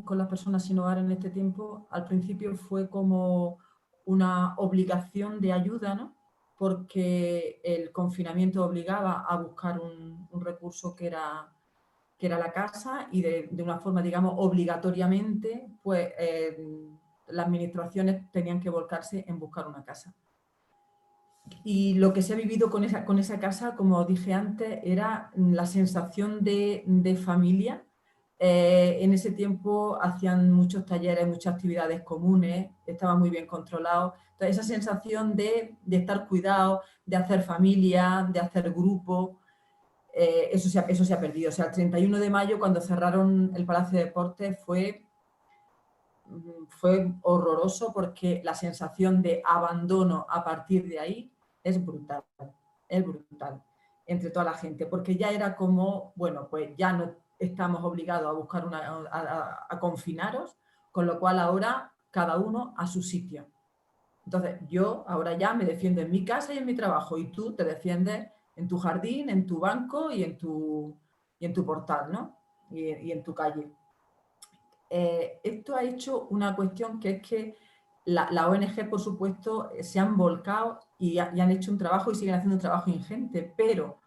con las personas sin hogar en este tiempo, al principio fue como una obligación de ayuda, ¿no? Porque el confinamiento obligaba a buscar un recurso que era la casa y de una forma, digamos, obligatoriamente, pues las administraciones tenían que volcarse en buscar una casa. Y lo que se ha vivido con esa casa, como dije antes, era la sensación de familia. En ese tiempo hacían muchos talleres, muchas actividades comunes, estaba muy bien controlado. Entonces, esa sensación de estar cuidado, de hacer familia, de hacer grupo, eso se ha perdido. O sea, el 31 de mayo, cuando cerraron el Palacio de Deportes, fue horroroso porque la sensación de abandono a partir de ahí es brutal entre toda la gente, porque ya era como, bueno, pues ya no estamos obligados a buscar a confinaros, con lo cual ahora cada uno a su sitio. Entonces yo ahora ya me defiendo en mi casa y en mi trabajo y tú te defiendes en tu jardín, en tu banco y en tu portal, ¿no? Y en tu calle. Esto ha hecho una cuestión que es que la ONG, por supuesto, se han volcado y han hecho un trabajo y siguen haciendo un trabajo ingente, pero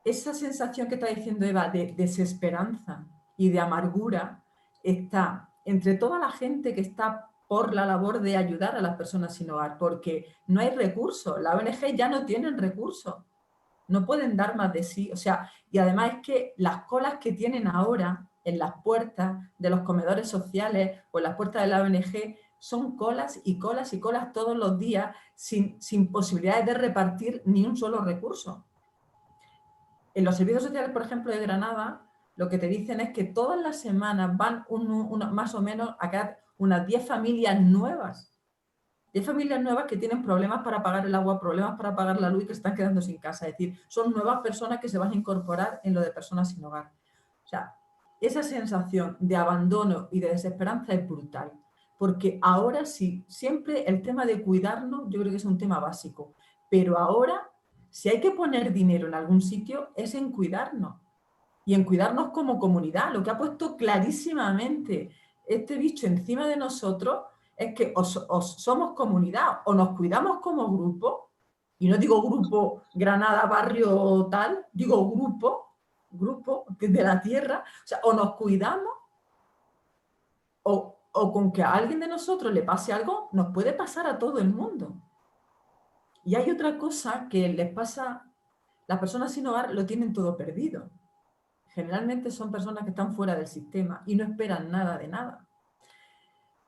esa sensación que está diciendo Eva de desesperanza y de amargura está entre toda la gente que está por la labor de ayudar a las personas sin hogar, porque no hay recursos, la ONG ya no tienen recursos, no pueden dar más de sí, o sea, y además es que las colas que tienen ahora en las puertas de los comedores sociales o en las puertas de la ONG son colas y colas y colas todos los días sin posibilidades de repartir ni un solo recurso. En los servicios sociales, por ejemplo, de Granada, lo que te dicen es que todas las semanas van más o menos a quedar unas 10 familias nuevas. 10 familias nuevas que tienen problemas para pagar el agua, problemas para pagar la luz y que están quedando sin casa. Es decir, son nuevas personas que se van a incorporar en lo de personas sin hogar. O sea, esa sensación de abandono y de desesperanza es brutal. Porque ahora sí, siempre el tema de cuidarnos, yo creo que es un tema básico. Pero ahora, si hay que poner dinero en algún sitio, es en cuidarnos. Y en cuidarnos como comunidad. Lo que ha puesto clarísimamente este bicho encima de nosotros es que o somos comunidad o nos cuidamos como grupo, y no digo grupo Granada, barrio tal, digo grupo de la tierra, o sea, o nos cuidamos o con que a alguien de nosotros le pase algo, nos puede pasar a todo el mundo. Y hay otra cosa que les pasa, las personas sin hogar lo tienen todo perdido. Generalmente son personas que están fuera del sistema y no esperan nada de nada.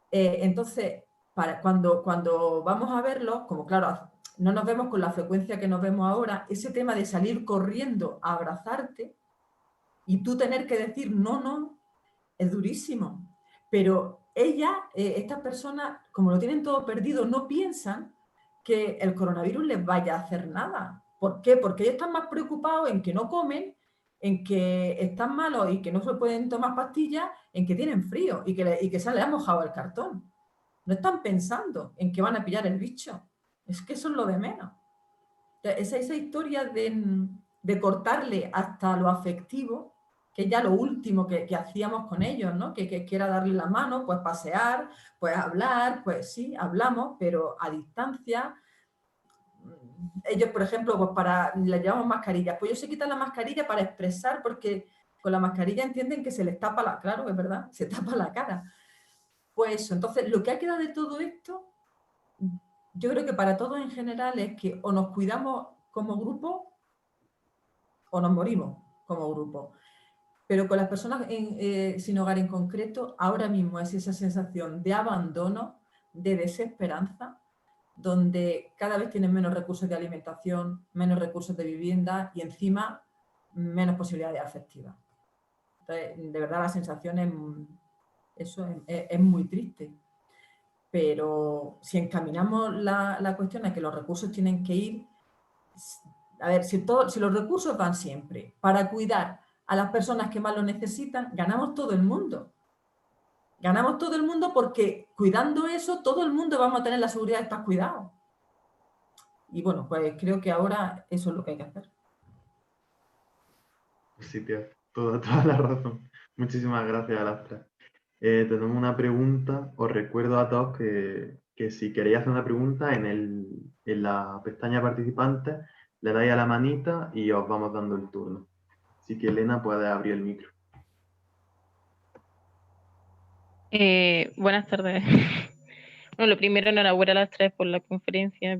Entonces, cuando vamos a verlos, como claro, no nos vemos con la frecuencia que nos vemos ahora, ese tema de salir corriendo a abrazarte y tú tener que decir no, es durísimo. Pero estas personas, como lo tienen todo perdido, no piensan que el coronavirus les vaya a hacer nada. ¿Por qué? Porque ellos están más preocupados en que no comen, en que están malos y que no se pueden tomar pastillas, en que tienen frío y que se les ha mojado el cartón. No están pensando en que van a pillar el bicho. Es que eso es lo de menos. Esa historia de cortarle hasta lo afectivo, que es ya lo último que hacíamos con ellos, ¿no? Que era darle la mano, pues pasear, pues hablar, pues sí, hablamos, pero a distancia, ellos, por ejemplo, pues les llevamos mascarillas, pues ellos se quitan la mascarilla para expresar, porque con la mascarilla entienden que se les tapa la, claro, es verdad, se tapa la cara. Pues eso, entonces lo que ha quedado de todo esto, yo creo que para todos en general es que o nos cuidamos como grupo o nos morimos como grupo. Pero con las personas sin hogar en concreto, ahora mismo es esa sensación de abandono, de desesperanza, donde cada vez tienen menos recursos de alimentación, menos recursos de vivienda y encima menos posibilidades afectivas. Entonces, de verdad la sensación es muy triste. Pero si encaminamos la cuestión a que los recursos tienen que ir, a ver, si los recursos van siempre para cuidar a las personas que más lo necesitan, ganamos todo el mundo. Ganamos todo el mundo porque cuidando eso, todo el mundo vamos a tener la seguridad de estar cuidados. Y bueno, pues creo que ahora eso es lo que hay que hacer. Sí, tía, toda la razón. Muchísimas gracias, Alastra. Tenemos una pregunta. Os recuerdo a todos que si queréis hacer una pregunta, en la pestaña participantes le dais a la manita y os vamos dando el turno. Así que, Elena, puedes abrir el micro. Buenas tardes. Bueno, lo primero, enhorabuena a las tres por la conferencia.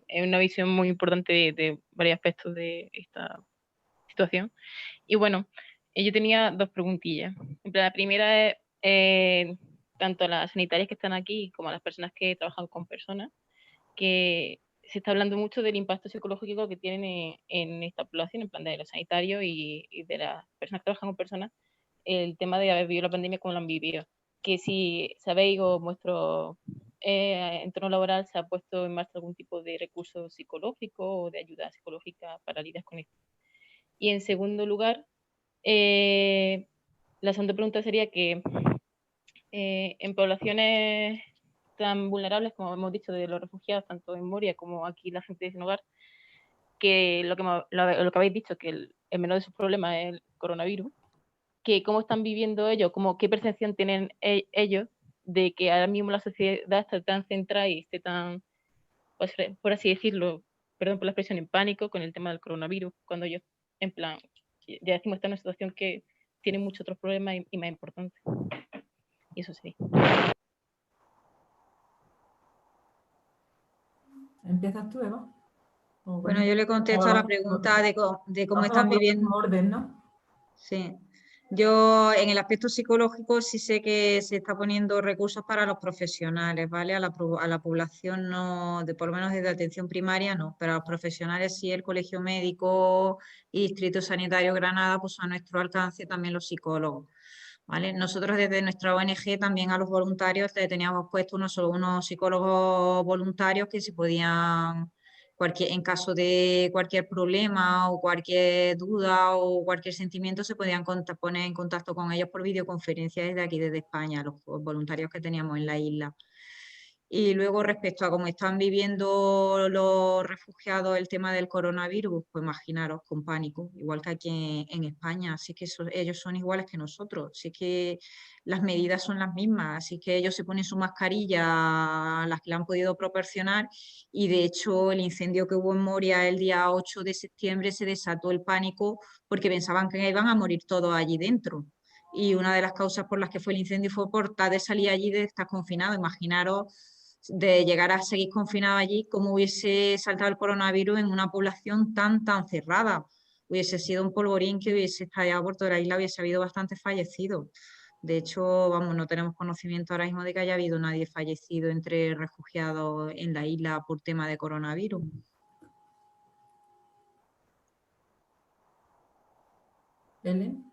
Es una visión muy importante de varios aspectos de esta situación. Y bueno, yo tenía dos preguntillas. La primera es, tanto a las sanitarias que están aquí como a las personas que trabajan con personas, que se está hablando mucho del impacto psicológico que tienen en esta población, en plan de los sanitarios y de las personas que trabajan con personas, el tema de haber vivido la pandemia, como lo han vivido. Que si sabéis o vuestro entorno laboral se ha puesto en marcha algún tipo de recurso psicológico o de ayuda psicológica para lidiar con esto. Y en segundo lugar, la segunda pregunta sería que en poblaciones tan vulnerables como hemos dicho de los refugiados, tanto en Moria como aquí la gente sin hogar, que lo que habéis dicho, que el menor de sus problemas es el coronavirus, que cómo están viviendo ellos, qué percepción tienen ellos de que ahora mismo la sociedad está tan centrada y esté tan, pues, por así decirlo, perdón por la expresión, en pánico con el tema del coronavirus, cuando ellos, en plan, ya decimos, está en una situación que tiene muchos otros problemas y más importantes. Y eso sí. ¿Empiezas tú, Eva? Bueno, yo le contesto a la pregunta de cómo están viviendo. Orden, ¿no? Sí. Yo en el aspecto psicológico sí sé que se está poniendo recursos para los profesionales, ¿vale? A la población no, por lo menos desde atención primaria no, pero a los profesionales sí, el Colegio Médico y Distrito Sanitario Granada, pues a nuestro alcance también los psicólogos, ¿vale? Nosotros desde nuestra ONG también a los voluntarios teníamos puesto unos psicólogos voluntarios que se podían en caso de cualquier problema o cualquier duda o cualquier sentimiento, se podían poner en contacto con ellos por videoconferencia desde aquí, desde España, los voluntarios que teníamos en la isla. Y luego, respecto a cómo están viviendo los refugiados el tema del coronavirus, pues imaginaros, con pánico, igual que aquí en España. Así que ellos son iguales que nosotros, así que las medidas son las mismas, así que ellos se ponen su mascarilla, las que le han podido proporcionar, y de hecho el incendio que hubo en Moria el día 8 de septiembre se desató el pánico porque pensaban que iban a morir todos allí dentro. Y una de las causas por las que fue el incendio fue por tal de salir allí de estar confinado. Imaginaros de llegar a seguir confinado allí, cómo hubiese saltado el coronavirus en una población tan cerrada. Hubiese sido un polvorín que hubiese estallado por toda la isla, hubiese habido bastantes fallecidos. De hecho, vamos, no tenemos conocimiento ahora mismo de que haya habido nadie fallecido entre refugiados en la isla por tema de coronavirus. ¿Ellen?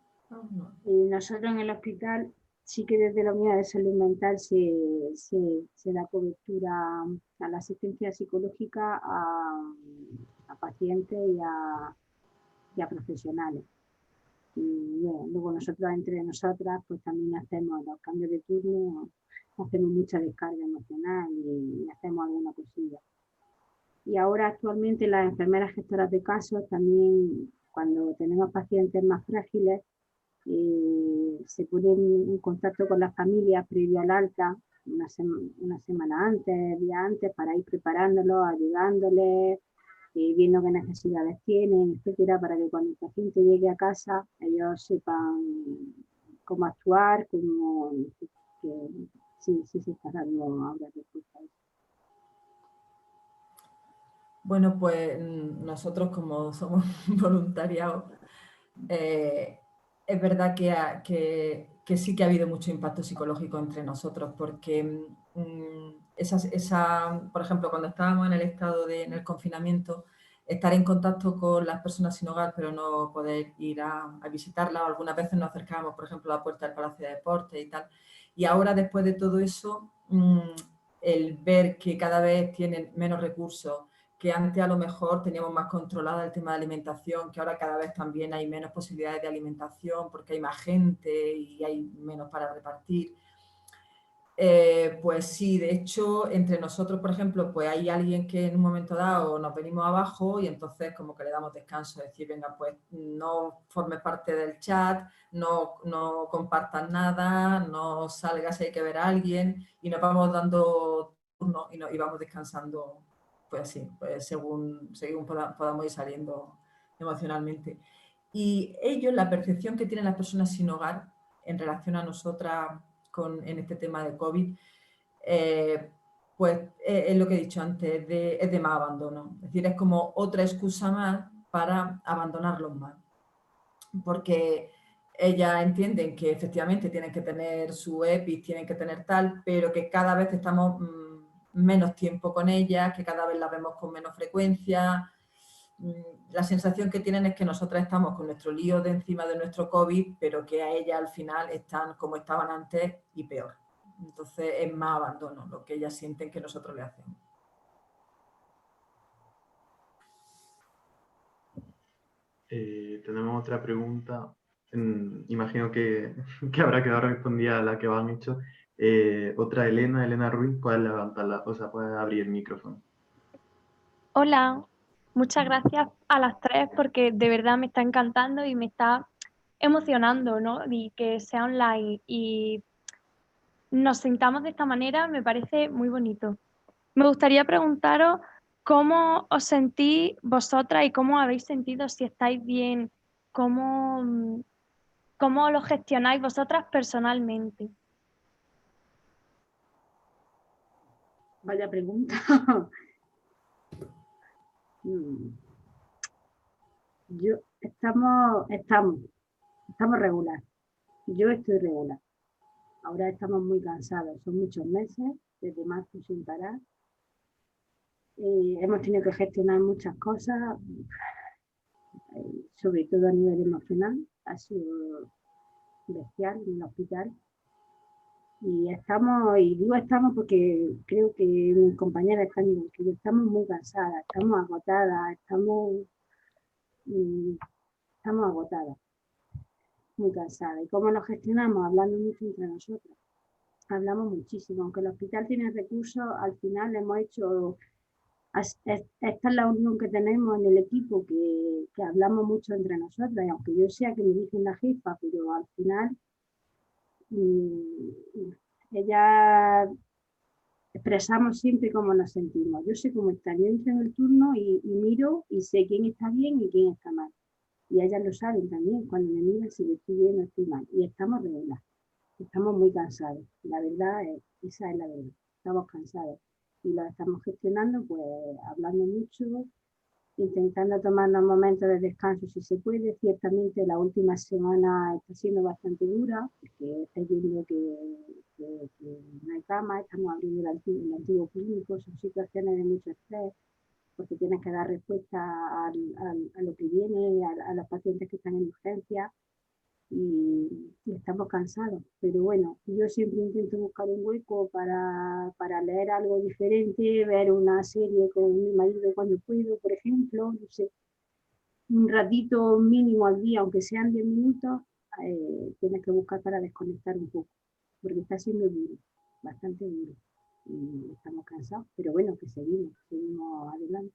Nosotros en el hospital sí que desde la unidad de salud mental se da cobertura a la asistencia psicológica a pacientes y a profesionales. Y bueno, luego nosotros entre nosotras pues también hacemos los cambios de turno, hacemos mucha descarga emocional y hacemos alguna cosilla. Y ahora actualmente las enfermeras gestoras de casos también, cuando tenemos pacientes más frágiles, Se pone en contacto con las familias previo al alta, una semana antes, día antes, para ir preparándolos, ayudándoles, viendo qué necesidades tienen, etcétera, para que cuando el paciente llegue a casa ellos sepan cómo actuar, cómo sí se está dando ahora respuesta a eso. Bueno, pues nosotros, como somos voluntariados, es verdad que sí que ha habido mucho impacto psicológico entre nosotros, porque por ejemplo, cuando estábamos en el estado en el confinamiento, estar en contacto con las personas sin hogar, pero no poder ir a visitarlas, algunas veces nos acercábamos, por ejemplo, a la puerta del Palacio de Deportes y tal. Y ahora, después de todo eso, el ver que cada vez tienen menos recursos, que antes a lo mejor teníamos más controlada el tema de alimentación, que ahora cada vez también hay menos posibilidades de alimentación porque hay más gente y hay menos para repartir. Pues sí, de hecho, entre nosotros, por ejemplo, pues hay alguien que en un momento dado nos venimos abajo y entonces como que le damos descanso, es decir, venga, pues no formes parte del chat, no compartas nada, no salgas si hay que ver a alguien, y nos vamos dando turnos y vamos descansando, pues así, pues según podamos ir saliendo emocionalmente. Y ellos, la percepción que tienen las personas sin hogar en relación a nosotras en este tema de COVID, pues es lo que he dicho antes, es de más abandono. Es decir, es como otra excusa más para abandonarlos más. Porque ellas entienden que efectivamente tienen que tener su EPI, tienen que tener tal, pero que cada vez estamos menos tiempo con ellas, que cada vez las vemos con menos frecuencia. La sensación que tienen es que nosotras estamos con nuestro lío de encima de nuestro COVID, pero que a ellas al final están como estaban antes y peor. Entonces es más abandono lo que ellas sienten que nosotros le hacemos. Tenemos otra pregunta. Imagino que habrá quedado respondida a la que han hecho. Otra Elena Ruiz, puedes levantarla, o sea, puedes abrir el micrófono. Hola, muchas gracias a las tres porque de verdad me está encantando y me está emocionando, ¿no? Y que sea online y nos sintamos de esta manera me parece muy bonito. Me gustaría preguntaros cómo os sentís vosotras y cómo habéis sentido, si estáis bien, cómo lo gestionáis vosotras personalmente. Vaya pregunta. Estamos regular. Yo estoy regular. Ahora estamos muy cansados. Son muchos meses, desde marzo sin parar. Hemos tenido que gestionar muchas cosas, sobre todo a nivel emocional. Ha sido bestial en el hospital. Y digo estamos porque creo que mis compañeras están igual que yo, estamos muy cansadas, estamos agotadas, estamos agotadas, muy cansadas. ¿Y cómo lo gestionamos? Hablando mucho entre nosotros. Hablamos muchísimo. Aunque el hospital tiene recursos, al final hemos hecho... Esta es la unión que tenemos en el equipo, que hablamos mucho entre nosotras. Y aunque yo sea que me dicen la jefa, pero al final ella... expresamos siempre cómo nos sentimos. Yo sé cómo está. Yo entro en el turno y miro y sé quién está bien y quién está mal. Y ellas lo saben también. Cuando me miran, si yo estoy bien o estoy mal. Y estamos regulares. Estamos muy cansados. La verdad, esa es la verdad. Estamos cansados. Y lo estamos gestionando, pues, hablando mucho, intentando tomarnos momentos de descanso si se puede. Ciertamente la última semana está siendo bastante dura, porque estáis viendo que no hay cama, estamos abriendo el antiguo clínico, son situaciones de mucho estrés, porque tienes que dar respuesta a lo que viene, a los pacientes que están en urgencia, y estamos cansados. Pero bueno, yo siempre intento buscar un hueco para leer algo diferente, ver una serie con mi marido cuando puedo, por ejemplo, no sé, un ratito mínimo al día, aunque sean 10 minutos, tienes que buscar para desconectar un poco, porque está siendo duro, bastante duro. Y estamos cansados, pero bueno, que seguimos adelante.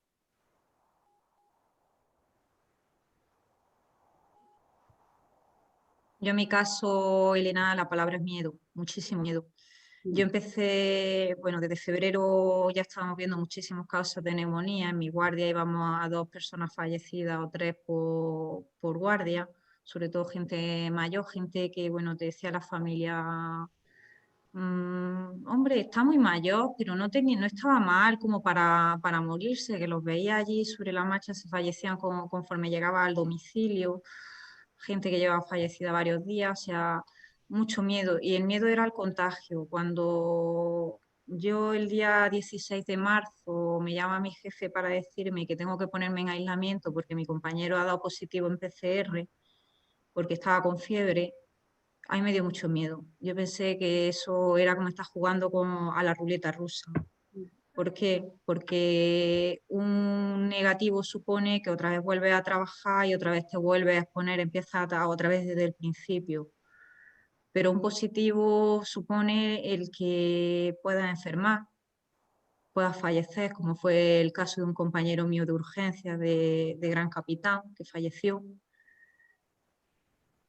Yo en mi caso, Elena, la palabra es miedo, muchísimo miedo. Yo empecé, bueno, desde febrero ya estábamos viendo muchísimos casos de neumonía. En mi guardia íbamos a 2 personas fallecidas o 3 por guardia, sobre todo gente mayor, gente que, bueno, te decía la familia, hombre, está muy mayor, pero no estaba mal como para morirse, que los veía allí sobre la marcha, se fallecían conforme llegaba al domicilio, gente que llevaba fallecida varios días, o sea, mucho miedo. Y el miedo era el contagio. Cuando yo el día 16 de marzo me llama mi jefe para decirme que tengo que ponerme en aislamiento porque mi compañero ha dado positivo en PCR, porque estaba con fiebre, a mí me dio mucho miedo. Yo pensé que eso era como estar jugando a la ruleta rusa. ¿Por qué? Porque un negativo supone que otra vez vuelves a trabajar y otra vez te vuelves a exponer, empiezas otra vez desde el principio. Pero un positivo supone el que puedas enfermar, puedas fallecer, como fue el caso de un compañero mío de urgencia de Gran Capitán, que falleció.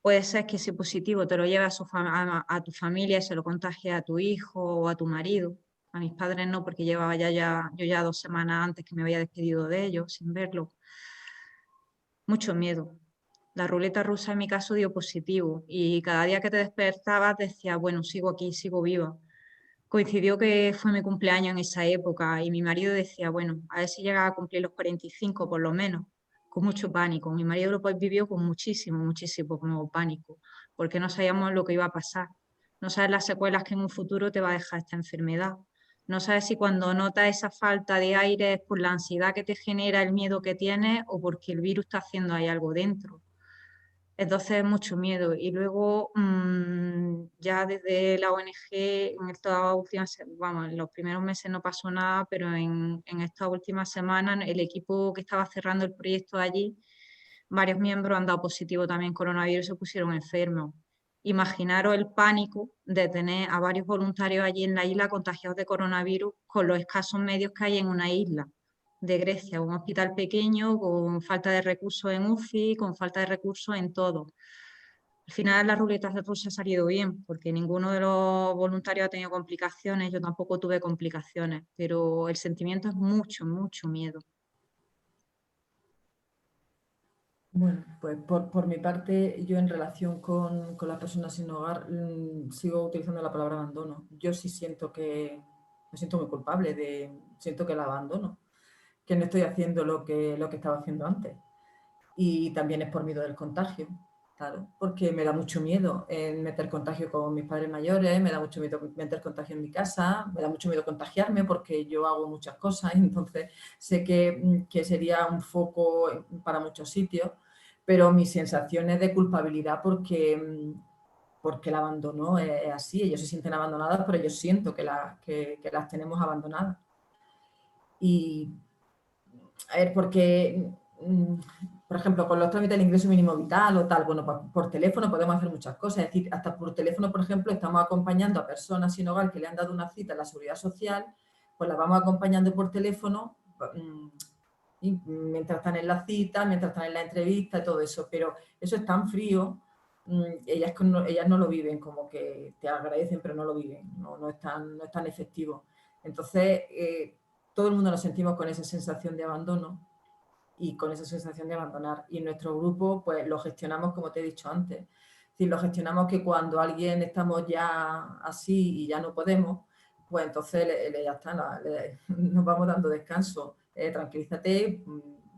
Puede ser que ese positivo te lo lleves a tu familia y se lo contagie a tu hijo o a tu marido. A mis padres no, porque llevaba yo ya 2 semanas antes que me había despedido de ellos sin verlo. Mucho miedo. La ruleta rusa en mi caso dio positivo y cada día que te despertabas decías, bueno, sigo aquí, sigo viva. Coincidió que fue mi cumpleaños en esa época y mi marido decía, bueno, a ver si llegaba a cumplir los 45 por lo menos, con mucho pánico. Mi marido lo vivió con muchísimo como pánico, porque no sabíamos lo que iba a pasar. No sabes las secuelas que en un futuro te va a dejar esta enfermedad. No sabes si cuando notas esa falta de aire es por la ansiedad que te genera el miedo que tienes o porque el virus está haciendo ahí algo dentro. Entonces, mucho miedo. Y luego, ya desde la ONG, en estas últimas, vamos, en los primeros meses no pasó nada, pero en estas últimas semanas, el equipo que estaba cerrando el proyecto allí, varios miembros han dado positivo también coronavirus y se pusieron enfermos. Imaginaros el pánico de tener a varios voluntarios allí en la isla contagiados de coronavirus con los escasos medios que hay en una isla de Grecia, un hospital pequeño, con falta de recursos en UCI, con falta de recursos en todo. Al final la ruleta rusa ha salido bien, porque ninguno de los voluntarios ha tenido complicaciones, yo tampoco tuve complicaciones, pero el sentimiento es mucho miedo. Bueno, pues por mi parte, yo en relación con las personas sin hogar sigo utilizando la palabra abandono. Yo sí siento que me siento muy culpable, siento que la abandono, que no estoy haciendo lo que estaba haciendo antes. Y también es por miedo del contagio, claro, porque me da mucho miedo meter contagio con mis padres mayores, me da mucho miedo meter contagio en mi casa, me da mucho miedo contagiarme porque yo hago muchas cosas y entonces sé que sería un foco para muchos sitios, pero mi sensación es de culpabilidad porque el abandono es así, ellos se sienten abandonados, pero yo siento que las tenemos abandonadas. Y, a ver, porque, por ejemplo, con los trámites del ingreso mínimo vital o tal, bueno, por teléfono podemos hacer muchas cosas, es decir, hasta por teléfono, por ejemplo, estamos acompañando a personas sin hogar que le han dado una cita en la Seguridad Social, pues las vamos acompañando por teléfono y mientras están en la cita, mientras están en la entrevista y todo eso, pero eso es tan frío, ellas no lo viven, como que te agradecen, pero no lo viven, no es tan efectivo. Entonces, todo el mundo nos sentimos con esa sensación de abandono y con esa sensación de abandonar. Y en nuestro grupo, pues lo gestionamos como te he dicho antes. Es decir, lo gestionamos que cuando alguien estamos ya así y ya no podemos, pues entonces ya está, nos vamos dando descanso. Tranquilízate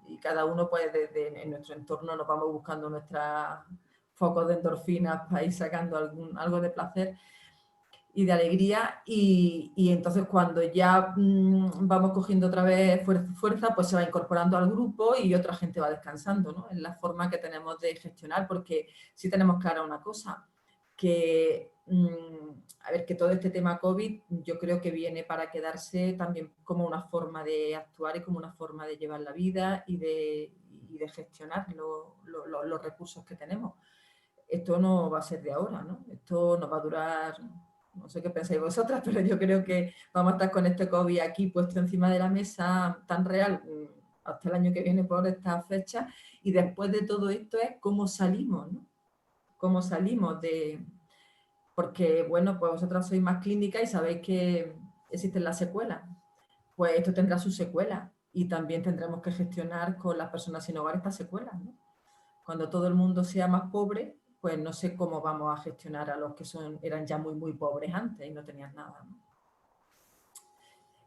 y cada uno, pues en nuestro entorno nos vamos buscando nuestros focos de endorfinas para ir sacando algo de placer y de alegría y entonces cuando ya vamos cogiendo otra vez fuerza, pues se va incorporando al grupo y otra gente va descansando, ¿no? Es la forma que tenemos de gestionar, porque sí tenemos clara una cosa, que a ver, que todo este tema COVID yo creo que viene para quedarse también como una forma de actuar y como una forma de llevar la vida y de gestionar los recursos que tenemos. Esto no va a ser de ahora, ¿no? Esto nos va a durar, no sé qué pensáis vosotras, pero yo creo que vamos a estar con este COVID aquí puesto encima de la mesa tan real hasta el año que viene por esta fecha, y después de todo esto es cómo salimos, ¿no? cómo salimos de... Porque, bueno, pues vosotras sois más clínicas y sabéis que existen las secuelas. Pues esto tendrá sus secuelas y también tendremos que gestionar con las personas sin hogar estas secuelas, ¿no? Cuando todo el mundo sea más pobre, pues no sé cómo vamos a gestionar a los que eran ya muy, muy pobres antes y no tenían nada, ¿no?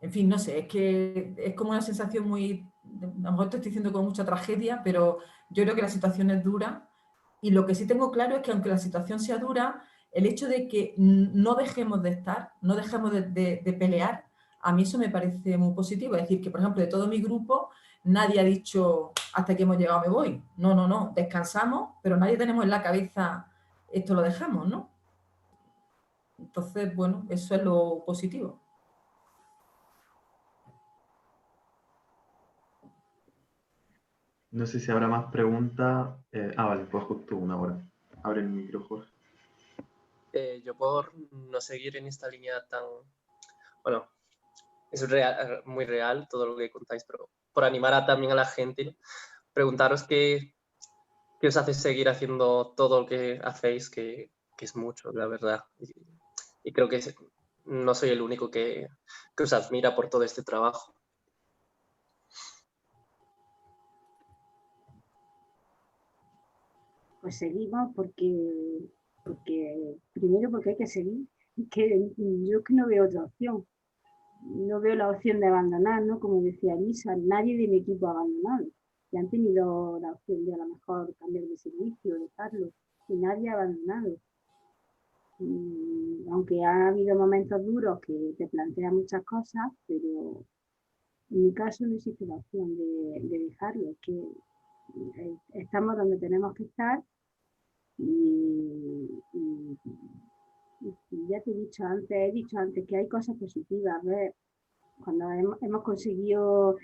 En fin, no sé, es que es como una sensación muy... A lo mejor te estoy diciendo con mucha tragedia, pero yo creo que la situación es dura y lo que sí tengo claro es que aunque la situación sea dura, el hecho de que no dejemos de estar, no dejemos de pelear, a mí eso me parece muy positivo. Es decir, que por ejemplo de todo mi grupo nadie ha dicho hasta que hemos llegado me voy. No, no, no, descansamos, pero nadie tenemos en la cabeza esto lo dejamos, ¿no? Entonces, bueno, eso es lo positivo. No sé si habrá más preguntas. Vale, pues justo una hora. Abre el micro, Jorge. Yo por no seguir en esta línea tan... Bueno, es muy real todo lo que contáis, pero por animar también a la gente, ¿no? Preguntaros qué os hace seguir haciendo todo lo que hacéis, que es mucho, la verdad. Y creo que no soy el único que os admira por todo este trabajo. Pues seguimos porque primero porque hay que seguir, que yo que no veo otra opción. No veo la opción de abandonar, ¿no? Como decía Lisa, nadie de mi equipo ha abandonado. Y han tenido la opción de a lo mejor cambiar de servicio, dejarlo, y nadie ha abandonado. Y aunque ha habido momentos duros que te plantean muchas cosas, pero en mi caso no existe la opción de dejarlo, es que estamos donde tenemos que estar y ya te he dicho antes que hay cosas positivas, ¿ves? Cuando hemos conseguido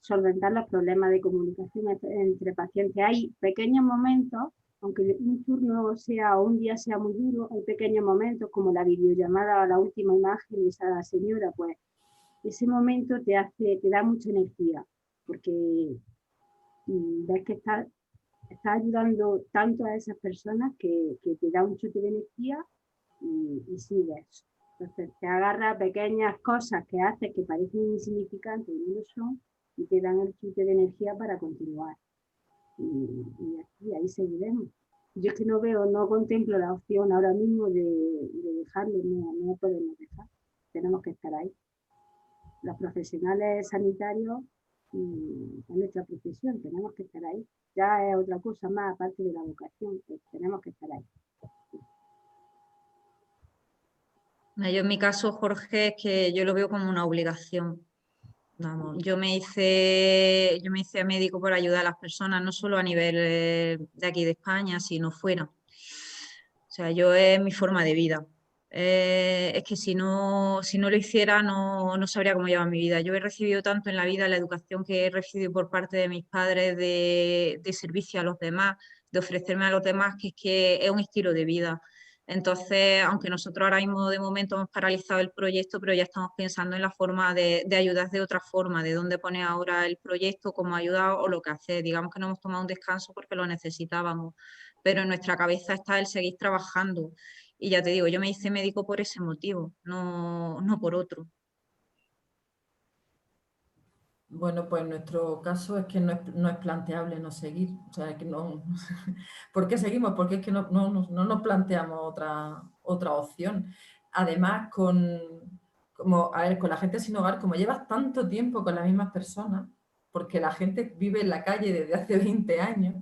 solventar los problemas de comunicación entre pacientes, hay pequeños momentos, aunque un turno sea o un día sea muy duro, hay pequeños momentos como la videollamada a la última imagen de esa señora, pues ese momento te da mucha energía, porque ves que está ayudando tanto a esas personas que te da un chute de energía y sigues. Entonces te agarra a pequeñas cosas que haces que parecen insignificantes y no lo son y te dan el chute de energía para continuar. Y ahí seguiremos. Yo es que no contemplo la opción ahora mismo de dejarlo, no podemos dejar. Tenemos que estar ahí. Los profesionales sanitarios en nuestra profesión tenemos que estar ahí. Ya es otra cosa más aparte de la vocación, pues tenemos que estar ahí. Yo en mi caso, Jorge, es que yo lo veo como una obligación. Vamos, yo me hice médico por ayudar a las personas, no solo a nivel de aquí de España, sino fuera. O sea, yo es mi forma de vida. Es que si no lo hiciera, no sabría cómo llevar mi vida. Yo he recibido tanto en la vida la educación que he recibido por parte de mis padres de servicio a los demás, de ofrecerme a los demás, que es un estilo de vida. Entonces, aunque nosotros ahora mismo de momento hemos paralizado el proyecto, pero ya estamos pensando en la forma de ayudar de otra forma, de dónde poner ahora el proyecto, cómo ayudar o lo que hacer. Digamos que no hemos tomado un descanso porque lo necesitábamos, pero en nuestra cabeza está el seguir trabajando. Y ya te digo, yo me hice médico por ese motivo, no por otro. Bueno, pues en nuestro caso es que no es planteable no seguir. O sea, que no... ¿Por qué seguimos? Porque es que no nos planteamos otra opción. Además, con la gente sin hogar, como llevas tanto tiempo con las mismas personas, porque la gente vive en la calle desde hace 20 años,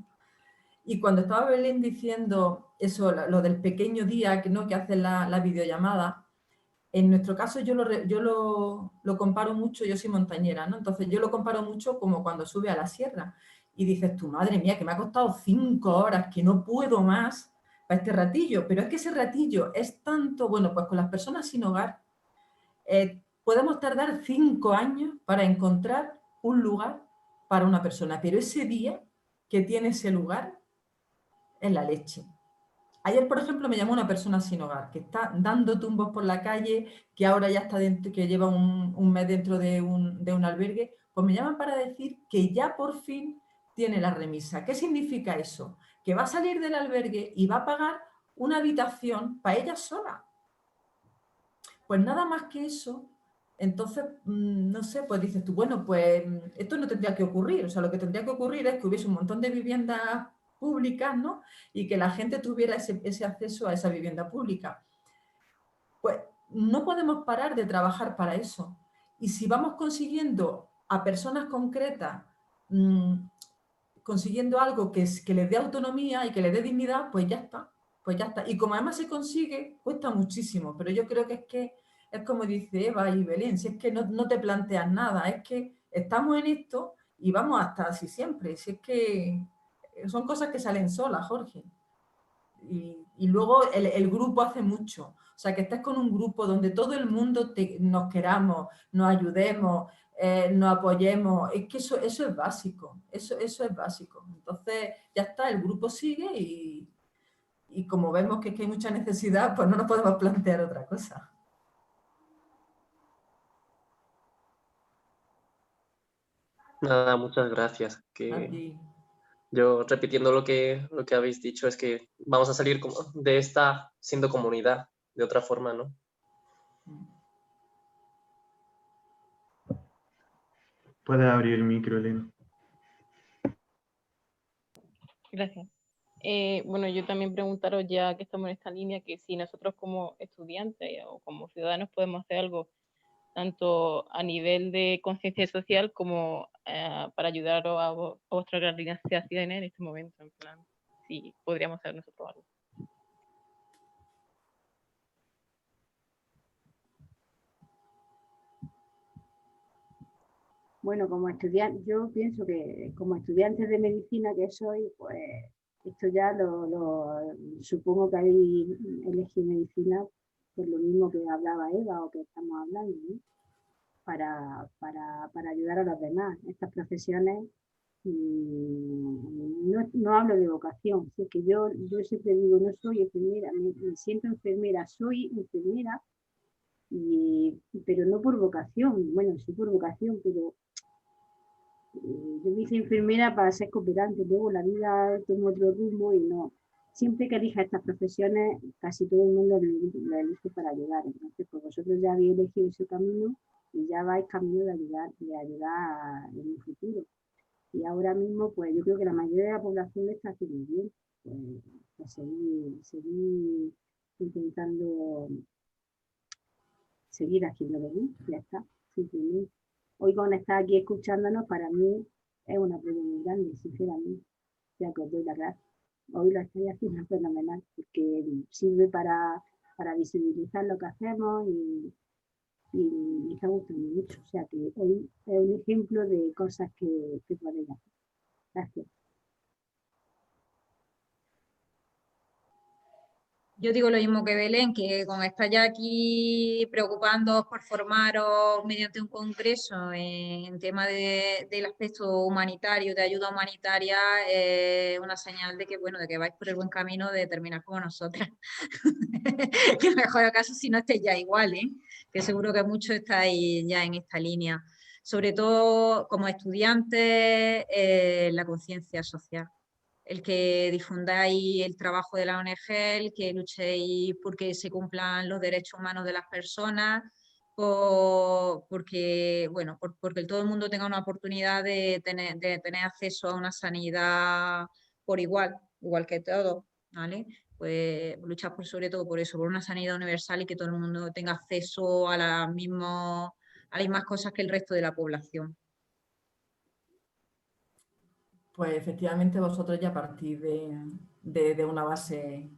y cuando estaba Belén diciendo eso, lo del pequeño día que hace la videollamada, en nuestro caso yo lo comparo mucho, yo soy montañera, ¿no? Entonces yo lo comparo mucho como cuando sube a la sierra y dices, tu madre mía, que me ha costado 5 horas, que no puedo más para este ratillo, pero es que ese ratillo es tanto, bueno, pues con las personas sin hogar podemos tardar 5 años para encontrar un lugar para una persona, pero ese día que tiene ese lugar es la leche. Ayer, por ejemplo, me llamó una persona sin hogar que está dando tumbos por la calle, que ahora ya está dentro, que lleva un mes dentro de un albergue. Pues me llaman para decir que ya por fin tiene la remisa. ¿Qué significa eso? que va a salir del albergue y va a pagar una habitación para ella sola. Pues nada más que eso, entonces, no sé, pues dices tú, bueno, pues esto no tendría que ocurrir. O sea, lo que tendría que ocurrir es que hubiese un montón de viviendas públicas, ¿no? Y que la gente tuviera ese acceso a esa vivienda pública. Pues no podemos parar de trabajar para eso. Y si vamos consiguiendo a personas concretas, consiguiendo algo que les dé autonomía y que les dé dignidad, pues ya está. Pues ya está. Y como además se consigue, cuesta muchísimo. Pero yo creo que es como dice Eva y Belén, si es que no te planteas nada, es que estamos en esto y vamos hasta así siempre. Si es que son cosas que salen solas, Jorge. Y luego el grupo hace mucho. O sea, que estés con un grupo donde todo el mundo nos queramos, nos ayudemos, nos apoyemos, es que eso es básico, eso es básico. Entonces, ya está, el grupo sigue y como vemos que hay mucha necesidad, pues no nos podemos plantear otra cosa. Nada, muchas gracias. Yo, repitiendo lo que habéis dicho, es que vamos a salir de esta siendo comunidad, de otra forma, ¿no? Puedes abrir el micro, Elena. Gracias. Bueno, yo también preguntaros, ya que estamos en esta línea, que si nosotros como estudiantes o como ciudadanos podemos hacer algo tanto a nivel de conciencia social como para ayudar a vuestra organización en este momento, en plan, si podríamos hacer nosotros algo. Bueno, como estudiante, yo pienso que como estudiantes de medicina que soy, pues esto ya supongo que habéis elegido medicina por lo mismo que hablaba Eva o que estamos hablando, ¿no? Para ayudar a los demás. Estas profesiones, no hablo de vocación, es que yo siempre digo, no soy enfermera, me siento enfermera, soy enfermera, pero no por vocación, bueno, sí por vocación, pero yo me hice enfermera para ser cooperante, luego la vida tomó otro rumbo y no. Siempre que elija estas profesiones, casi todo el mundo lo elige para ayudar. Entonces, pues vosotros ya habéis elegido ese camino y ya vais camino de ayudar en un futuro. Y ahora mismo, pues yo creo que la mayoría de la población lo está haciendo bien. Pues seguir intentando seguir haciéndolo bien, ya está, simplemente. Hoy con estar aquí escuchándonos, para mí es una prueba muy grande, sinceramente. O sea, que os doy la gracia. Hoy lo estáis haciendo fenomenal, porque sirve para visibilizar lo que hacemos y está gustando mucho. O sea, que hoy es un ejemplo de cosas que podéis hacer. Gracias. Yo digo lo mismo que Belén, que con estar ya aquí preocupándoos por formaros mediante un congreso en tema del aspecto humanitario, de ayuda humanitaria, es una señal de que, bueno, de que vais por el buen camino de terminar como nosotras. Que mejor acaso si no estéis ya igual, ¿eh? Que seguro que muchos estáis ya en esta línea. Sobre todo como estudiantes, la conciencia social. El que difundáis el trabajo de la ONG, el que luchéis porque se cumplan los derechos humanos de las personas, porque todo el mundo tenga una oportunidad de tener acceso a una sanidad por igual que todos, ¿vale? Pues luchar sobre todo por eso, por una sanidad universal y que todo el mundo tenga acceso a las mismas cosas que el resto de la población. Pues efectivamente vosotros ya partís de una base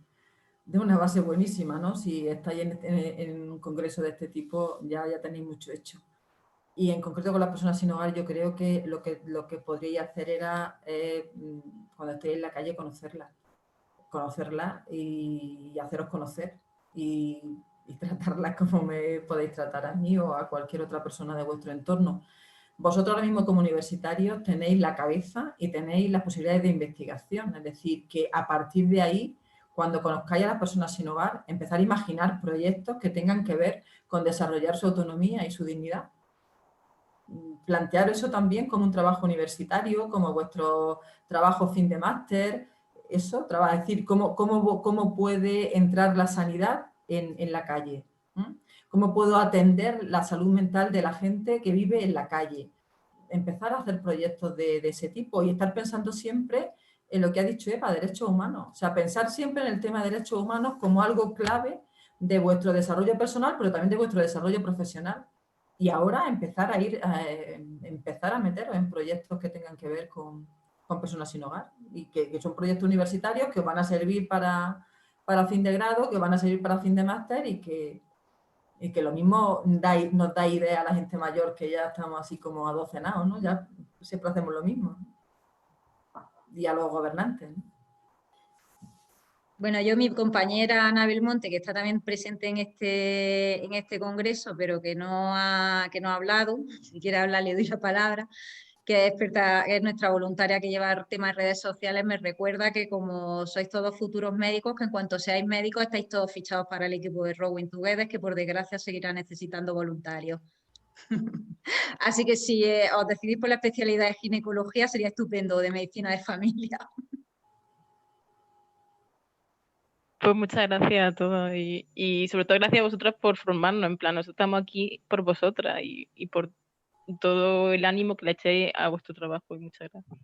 buenísima, ¿no? Si estáis en un congreso de este tipo, ya tenéis mucho hecho. Y en concreto con las personas sin hogar, yo creo que lo que podríais hacer era, cuando estéis en la calle, conocerlas y haceros conocer y tratarlas como me podéis tratar a mí o a cualquier otra persona de vuestro entorno. Vosotros ahora mismo como universitarios tenéis la cabeza y tenéis las posibilidades de investigación, es decir, que a partir de ahí, cuando conozcáis a las personas sin hogar, empezar a imaginar proyectos que tengan que ver con desarrollar su autonomía y su dignidad. Plantear eso también como un trabajo universitario, como vuestro trabajo fin de máster, eso, es decir, cómo puede entrar la sanidad en la calle, ¿eh? Cómo puedo atender la salud mental de la gente que vive en la calle. Empezar a hacer proyectos de ese tipo y estar pensando siempre en lo que ha dicho Eva, derechos humanos. O sea, pensar siempre en el tema de derechos humanos como algo clave de vuestro desarrollo personal, pero también de vuestro desarrollo profesional. Y ahora empezar a meteros en proyectos que tengan que ver con personas sin hogar y que son proyectos universitarios que os van a servir para fin de grado, que van a servir para fin de máster y que lo mismo nos da idea a la gente mayor que ya estamos así como adocenados, ¿no? Ya siempre hacemos lo mismo, ¿no? Y a los gobernantes, ¿no? Bueno, mi compañera Ana Belmonte, que está también presente en este congreso, pero que no ha hablado, si quiere hablar le doy la palabra, que es nuestra voluntaria que lleva el tema de redes sociales, me recuerda que como sois todos futuros médicos, que en cuanto seáis médicos estáis todos fichados para el equipo de Rowing Together, que por desgracia seguirá necesitando voluntarios. Así que si os decidís por la especialidad de ginecología, sería estupendo, de medicina de familia. Pues muchas gracias a todos y sobre todo gracias a vosotras por formarnos, en plan, nosotros estamos aquí por vosotras y por todo el ánimo que le echéis a vuestro trabajo y muchas gracias.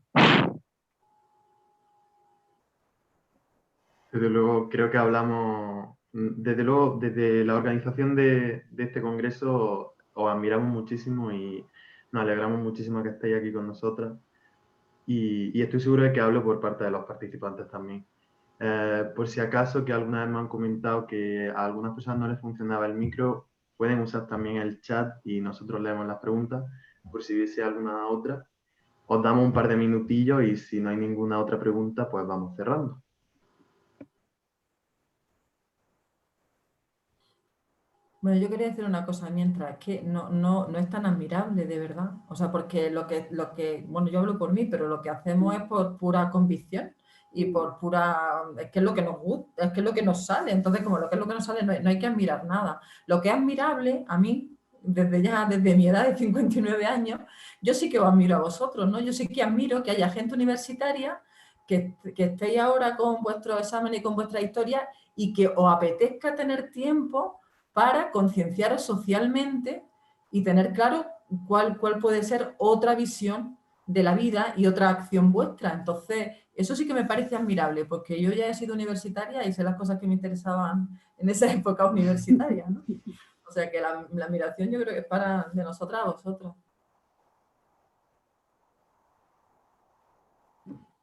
Desde luego, creo que hablamos, desde luego, desde la organización de este congreso os admiramos muchísimo y nos alegramos muchísimo que estéis aquí con nosotras y estoy seguro de que hablo por parte de los participantes también. Por si acaso que alguna vez me han comentado que a algunas personas no les funcionaba el micro, pueden usar también el chat y nosotros leemos las preguntas por si hubiese alguna otra. Os damos un par de minutillos y si no hay ninguna otra pregunta, pues vamos cerrando. Bueno, yo quería decir una cosa mientras, que no es tan admirable, de verdad. O sea, porque bueno, yo hablo por mí, pero lo que hacemos es por pura convicción y por pura, es que es lo que nos gusta, es que es lo que nos sale. Entonces, como lo que es lo que nos sale, no hay que admirar nada. Lo que es admirable, a mí, desde mi edad de 59 años, yo sí que os admiro a vosotros, ¿no? Yo sí que admiro que haya gente universitaria que estéis ahora con vuestros exámenes y con vuestra historia y que os apetezca tener tiempo para concienciaros socialmente y tener claro cuál puede ser otra visión de la vida y otra acción vuestra. Entonces, eso sí que me parece admirable, porque yo ya he sido universitaria y sé las cosas que me interesaban en esa época universitaria, ¿no? O sea que la admiración yo creo que es de nosotras a vosotros.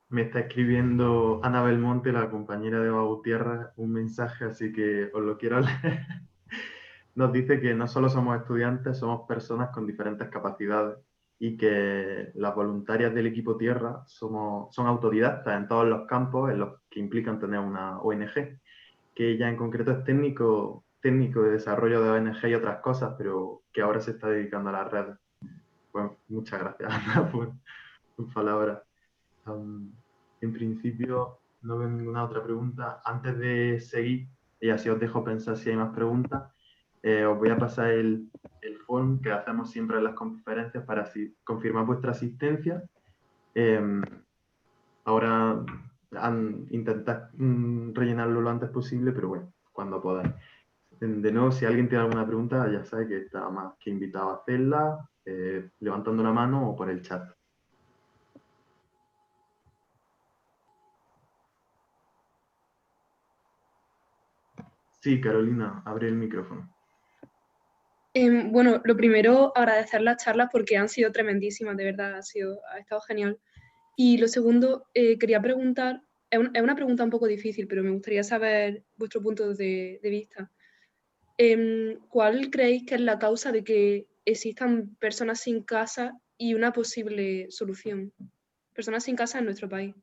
Me está escribiendo Ana Belmonte, la compañera de Eva Gutiérrez, un mensaje, así que os lo quiero leer. Nos dice que no solo somos estudiantes, somos personas con diferentes capacidades y que las voluntarias del equipo Tierra son autodidactas en todos los campos en los que implican tener una ONG, que ella en concreto es técnico de desarrollo de ONG y otras cosas, pero que ahora se está dedicando a las redes. Pues muchas gracias, Ana, por tus palabras. En principio no veo ninguna otra pregunta. Antes de seguir, y así os dejo pensar si hay más preguntas, os voy a pasar el form que hacemos siempre en las conferencias para confirmar vuestra asistencia. Ahora intentad rellenarlo lo antes posible, pero bueno, cuando podáis. De nuevo, si alguien tiene alguna pregunta, ya sabe que está más que invitado a hacerla, levantando la mano o por el chat. Sí, Carolina, abre el micrófono. Bueno, lo primero, agradecer las charlas porque han sido tremendísimas, de verdad, ha estado genial. Y lo segundo, quería preguntar, es una pregunta un poco difícil, pero me gustaría saber vuestro punto de vista. ¿Cuál creéis que es la causa de que existan personas sin casa y una posible solución? Personas sin casa en nuestro país.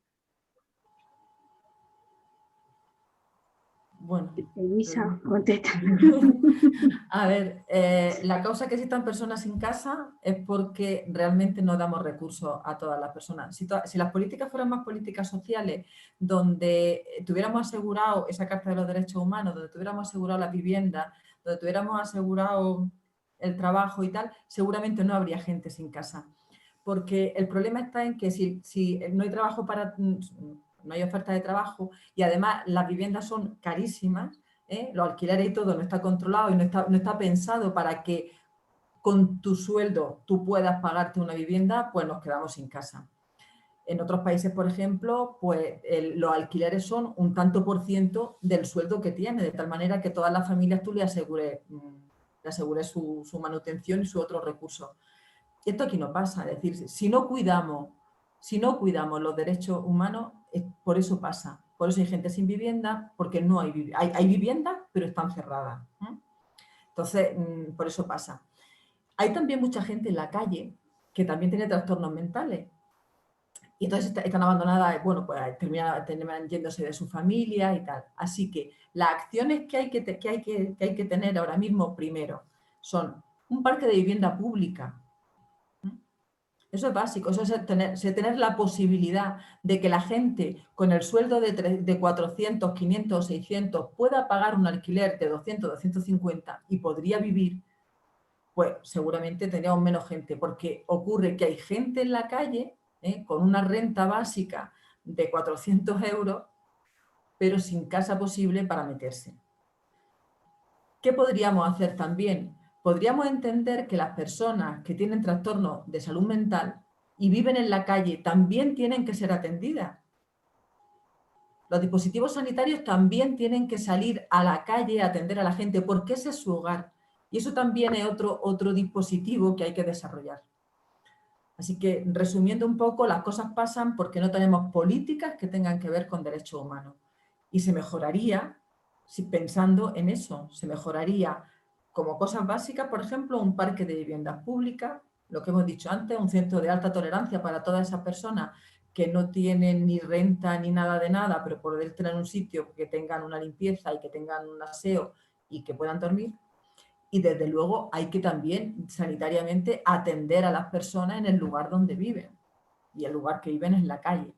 Bueno. Elisa, contesta. A ver, la causa que existan personas sin casa es porque realmente no damos recursos a todas las personas. Si las políticas fueran más políticas sociales, donde tuviéramos asegurado esa Carta de los Derechos Humanos, donde tuviéramos asegurado la vivienda, donde tuviéramos asegurado el trabajo y tal, seguramente no habría gente sin casa. Porque el problema está en que si no hay trabajo no hay oferta de trabajo y además las viviendas son carísimas, los alquileres y todo no está controlado y no está pensado para que con tu sueldo tú puedas pagarte una vivienda, pues nos quedamos sin casa. En otros países, por ejemplo, pues los alquileres son un tanto por ciento del sueldo que tiene, de tal manera que todas las familias tú le asegures su manutención y su otros recursos. Esto aquí no pasa, es decir, si no cuidamos los derechos humanos, por eso pasa. Por eso hay gente sin vivienda, porque no hay viviendas, pero están cerradas. Entonces, por eso pasa. Hay también mucha gente en la calle que también tiene trastornos mentales. Y entonces están abandonadas, bueno, pues terminan yéndose de su familia y tal. Así que las acciones que hay que tener ahora mismo, primero, son un parque de vivienda pública. Eso es básico, eso es tener la posibilidad de que la gente con el sueldo de 400, 500, 600 pueda pagar un alquiler de 200, 250 y podría vivir, pues seguramente tendríamos menos gente, porque ocurre que hay gente en la calle con una renta básica de 400 euros, pero sin casa posible para meterse. ¿Qué podríamos hacer también? Podríamos entender que las personas que tienen trastornos de salud mental y viven en la calle también tienen que ser atendidas. Los dispositivos sanitarios también tienen que salir a la calle a atender a la gente porque ese es su hogar. Y eso también es otro dispositivo que hay que desarrollar. Así que, resumiendo un poco, las cosas pasan porque no tenemos políticas que tengan que ver con derechos humanos. Y se mejoraría, pensando en eso, se mejoraría como cosas básicas, por ejemplo, un parque de viviendas públicas, lo que hemos dicho antes, un centro de alta tolerancia para todas esas personas que no tienen ni renta ni nada de nada, pero poder tener un sitio que tengan una limpieza y que tengan un aseo y que puedan dormir. Y desde luego hay que también sanitariamente atender a las personas en el lugar donde viven. Y el lugar que viven es la calle.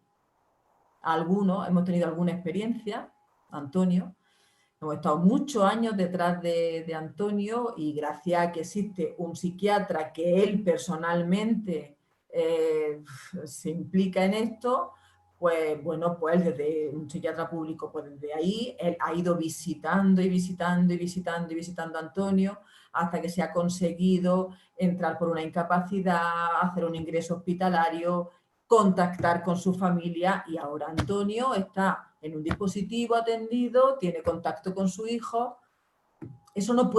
Algunos hemos tenido alguna experiencia, Antonio, hemos estado muchos años detrás de Antonio y gracias a que existe un psiquiatra que él personalmente se implica en esto, pues bueno, pues desde un psiquiatra público, pues desde ahí él ha ido visitando y visitando y visitando y visitando a Antonio hasta que se ha conseguido entrar por una incapacidad, hacer un ingreso hospitalario, contactar con su familia y ahora Antonio está en un dispositivo atendido, tiene contacto con su hijo. Eso no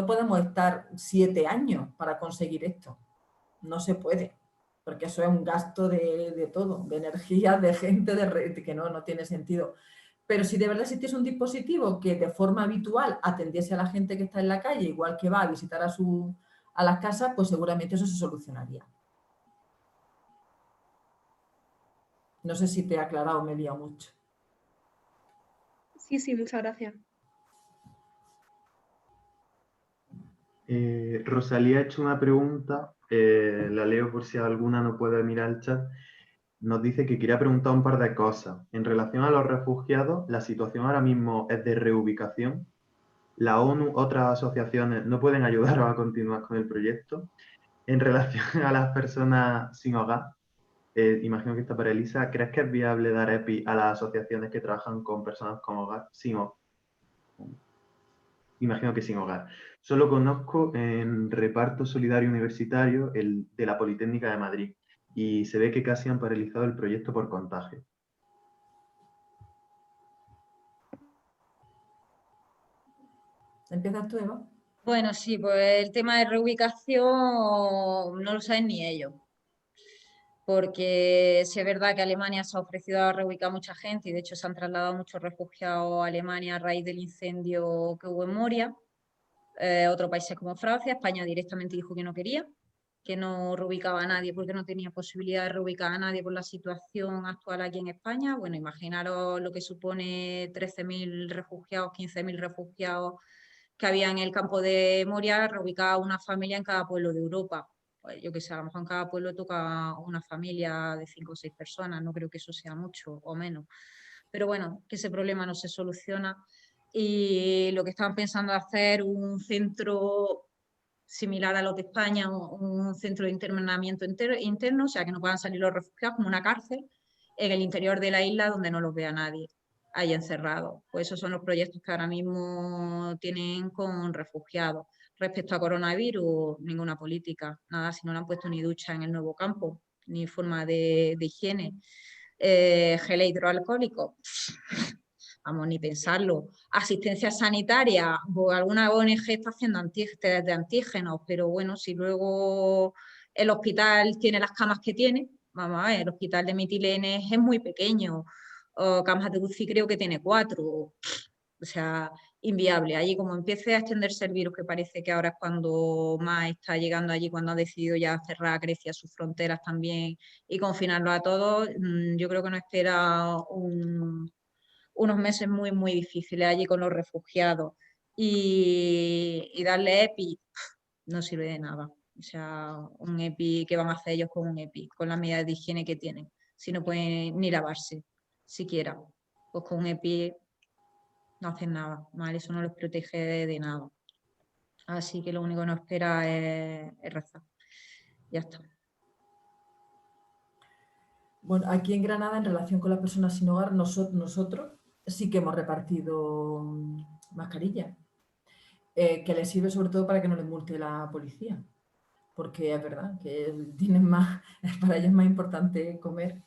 podemos estar 7 años para conseguir esto. No se puede, porque eso es un gasto de todo, de energía, de gente, de red, que no tiene sentido. Pero si de verdad existiese un dispositivo que de forma habitual atendiese a la gente que está en la calle, igual que va a visitar a las casas, pues seguramente eso se solucionaría. No sé si te he aclarado o me he liado mucho. Sí, muchas gracias. Rosalía ha hecho una pregunta, la leo por si alguna no puede mirar el chat. Nos dice que quería preguntar un par de cosas. En relación a los refugiados, ¿la situación ahora mismo es de reubicación? ¿La ONU, otras asociaciones no pueden ayudaros a continuar con el proyecto? En relación a las personas sin hogar, imagino que está para Elisa, ¿crees que es viable dar EPI a las asociaciones que trabajan con personas con hogar? Imagino que sin hogar. Solo conozco en Reparto Solidario Universitario el de la Politécnica de Madrid y se ve que casi han paralizado el proyecto por contagio. ¿Empiezas tú, Eva? Bueno, sí, pues el tema de reubicación no lo saben ni ellos. Porque sí es verdad que Alemania se ha ofrecido a reubicar a mucha gente y de hecho se han trasladado muchos refugiados a Alemania a raíz del incendio que hubo en Moria. Otros países como Francia, España directamente dijo que no quería, que no reubicaba a nadie porque no tenía posibilidad de reubicar a nadie por la situación actual aquí en España. Bueno, imaginaros lo que supone 13.000 refugiados, 15.000 refugiados que había en el campo de Moria, reubicar a una familia en cada pueblo de Europa. Pues yo que sé, a lo mejor en cada pueblo toca una familia de 5 o 6 personas, no creo que eso sea mucho o menos. Pero bueno, que ese problema no se soluciona. Y lo que estaban pensando es hacer un centro similar a los de España, un centro de internamiento interno, o sea, que no puedan salir los refugiados, como una cárcel, en el interior de la isla donde no los vea nadie, ahí encerrados. Pues esos son los proyectos que ahora mismo tienen con refugiados. Respecto a coronavirus, ninguna política, nada, si no le han puesto ni ducha en el nuevo campo, ni forma de higiene. Gel hidroalcohólico, vamos, ni pensarlo. Asistencia sanitaria, pues alguna ONG está haciendo test de antígenos, pero bueno, si luego el hospital tiene las camas que tiene, vamos a ver, el hospital de Mitilene es muy pequeño, camas de UCI creo que tiene 4, o sea, inviable. Allí como empiece a extenderse el virus, que parece que ahora es cuando más está llegando allí, cuando ha decidido ya cerrar Grecia sus fronteras también y confinarlo a todos, yo creo que nos espera unos meses muy, muy difíciles allí con los refugiados. Y darle EPI no sirve de nada. O sea, un EPI, ¿qué van a hacer ellos con un EPI? Con las medidas de higiene que tienen. Si no pueden ni lavarse, siquiera. Pues con un EPI no hacen nada, ¿vale? Eso no los protege de nada. Así que lo único que nos espera es rezar. Ya está. Bueno, aquí en Granada, en relación con las personas sin hogar, nosotros sí que hemos repartido mascarillas, que les sirve sobre todo para que no les multe la policía, porque es verdad que tienen más, para ellos es más importante comer,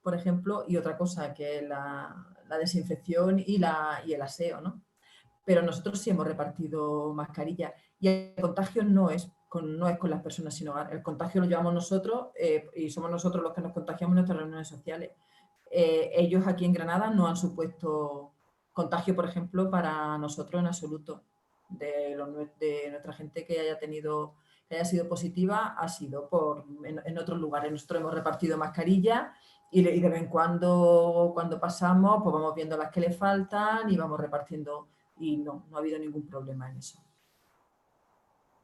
por ejemplo, y otra cosa que es la desinfección y el aseo, ¿no? Pero nosotros sí hemos repartido mascarillas y el contagio no es con las personas sin hogar. El contagio lo llevamos nosotros y somos nosotros los que nos contagiamos en nuestras reuniones sociales. Ellos aquí en Granada no han supuesto contagio, por ejemplo, para nosotros en absoluto. De nuestra gente que haya sido positiva ha sido en otros lugares. Nosotros hemos repartido mascarillas y de vez en cuando pasamos, pues vamos viendo las que le faltan y vamos repartiendo. Y no ha habido ningún problema en eso.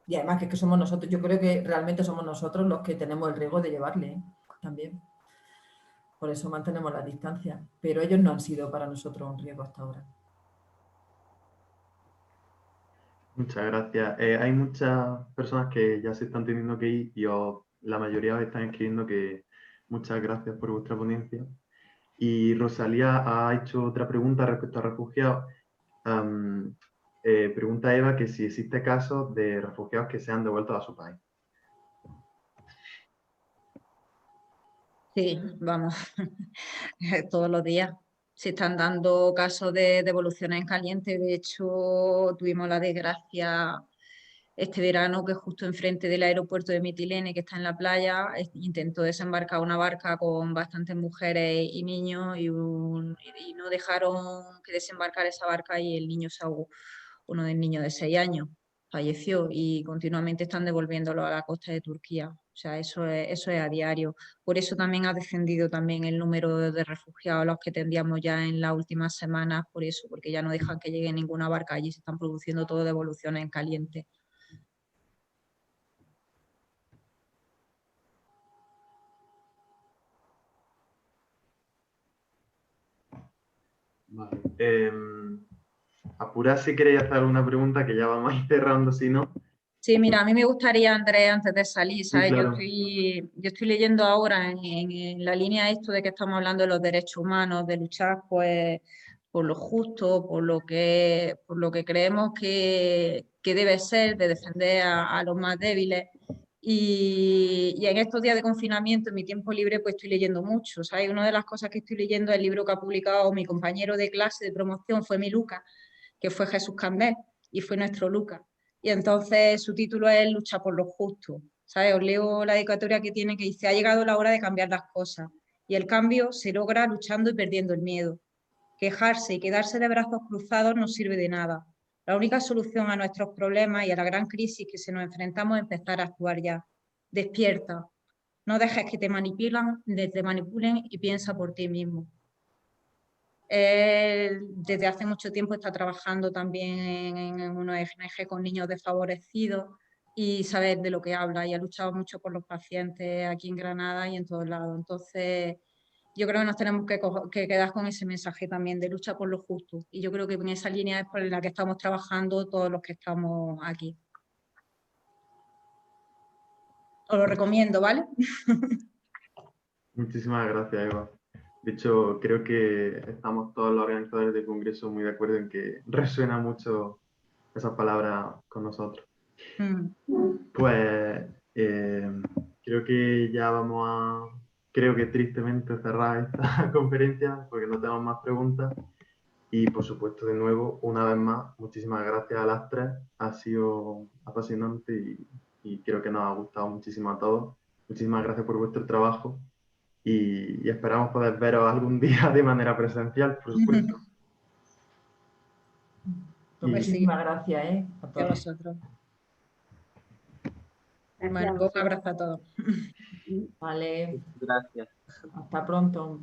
Y además que somos nosotros, yo creo que realmente somos nosotros los que tenemos el riesgo de llevarle también. Por eso mantenemos la distancia. Pero ellos no han sido para nosotros un riesgo hasta ahora. Muchas gracias. Hay muchas personas que ya se están teniendo que ir y la mayoría os están escribiendo que muchas gracias por vuestra ponencia. Y Rosalía ha hecho otra pregunta respecto a refugiados. Pregunta Eva que si existe casos de refugiados que se han devuelto a su país. Sí, vamos, todos los días. Se están dando casos de devoluciones en caliente. De hecho, tuvimos la desgracia este verano que justo enfrente del aeropuerto de Mitilene, que está en la playa, intentó desembarcar una barca con bastantes mujeres y niños y no dejaron que desembarcara esa barca y el niño se ahogó. Uno del niño de 6 años falleció y continuamente están devolviéndolo a la costa de Turquía. O sea, eso es a diario. Por eso también ha descendido también el número de refugiados a los que tendríamos ya en las últimas semanas, por eso, porque ya no dejan que llegue ninguna barca allí, se están produciendo todo devoluciones en caliente. Vale. Apurad si queréis hacer alguna pregunta, que ya vamos a ir cerrando, si no. Sí, mira, a mí me gustaría, Andrés, antes de salir, ¿sabes? Sí, claro. Yo estoy leyendo ahora en la línea esto de que estamos hablando de los derechos humanos, de luchar pues por lo justo, por lo que creemos que debe ser, de defender a los más débiles. Y en estos días de confinamiento, en mi tiempo libre, pues estoy leyendo mucho, ¿sabes? Una de las cosas que estoy leyendo es el libro que ha publicado mi compañero de clase de promoción, fue mi Lucas, que fue Jesús Candel, y fue nuestro Lucas. Y entonces su título es Lucha por lo justo. ¿Sabes? Os leo la dedicatoria que tiene que dice: ha llegado la hora de cambiar las cosas y el cambio se logra luchando y perdiendo el miedo. Quejarse y quedarse de brazos cruzados no sirve de nada. La única solución a nuestros problemas y a la gran crisis que se nos enfrentamos es empezar a actuar ya. Despierta. No dejes que te manipulen y piensa por ti mismo. Él desde hace mucho tiempo está trabajando también en una ONG con niños desfavorecidos y sabe de lo que habla y ha luchado mucho por los pacientes aquí en Granada y en todos lados. Entonces, yo creo que nos tenemos que quedar con ese mensaje también de lucha por lo justo. Y yo creo que en esa línea es por la que estamos trabajando todos los que estamos aquí. Os lo recomiendo, ¿vale? Muchísimas gracias, Eva. De hecho, creo que estamos todos los organizadores del Congreso muy de acuerdo en que resuena mucho esas palabras con nosotros. Pues creo que ya vamos a, creo que tristemente cerrar esta conferencia porque no tenemos más preguntas. Y por supuesto, de nuevo, una vez más, muchísimas gracias a las tres. Ha sido apasionante y creo que nos ha gustado muchísimo a todos. Muchísimas gracias por vuestro trabajo y esperamos poder veros algún día de manera presencial, por supuesto. Muchísimas gracias, a A todos. vosotros. Gracias Bueno, a un vosotros. abrazo a todos. Vale, Gracias. hasta pronto.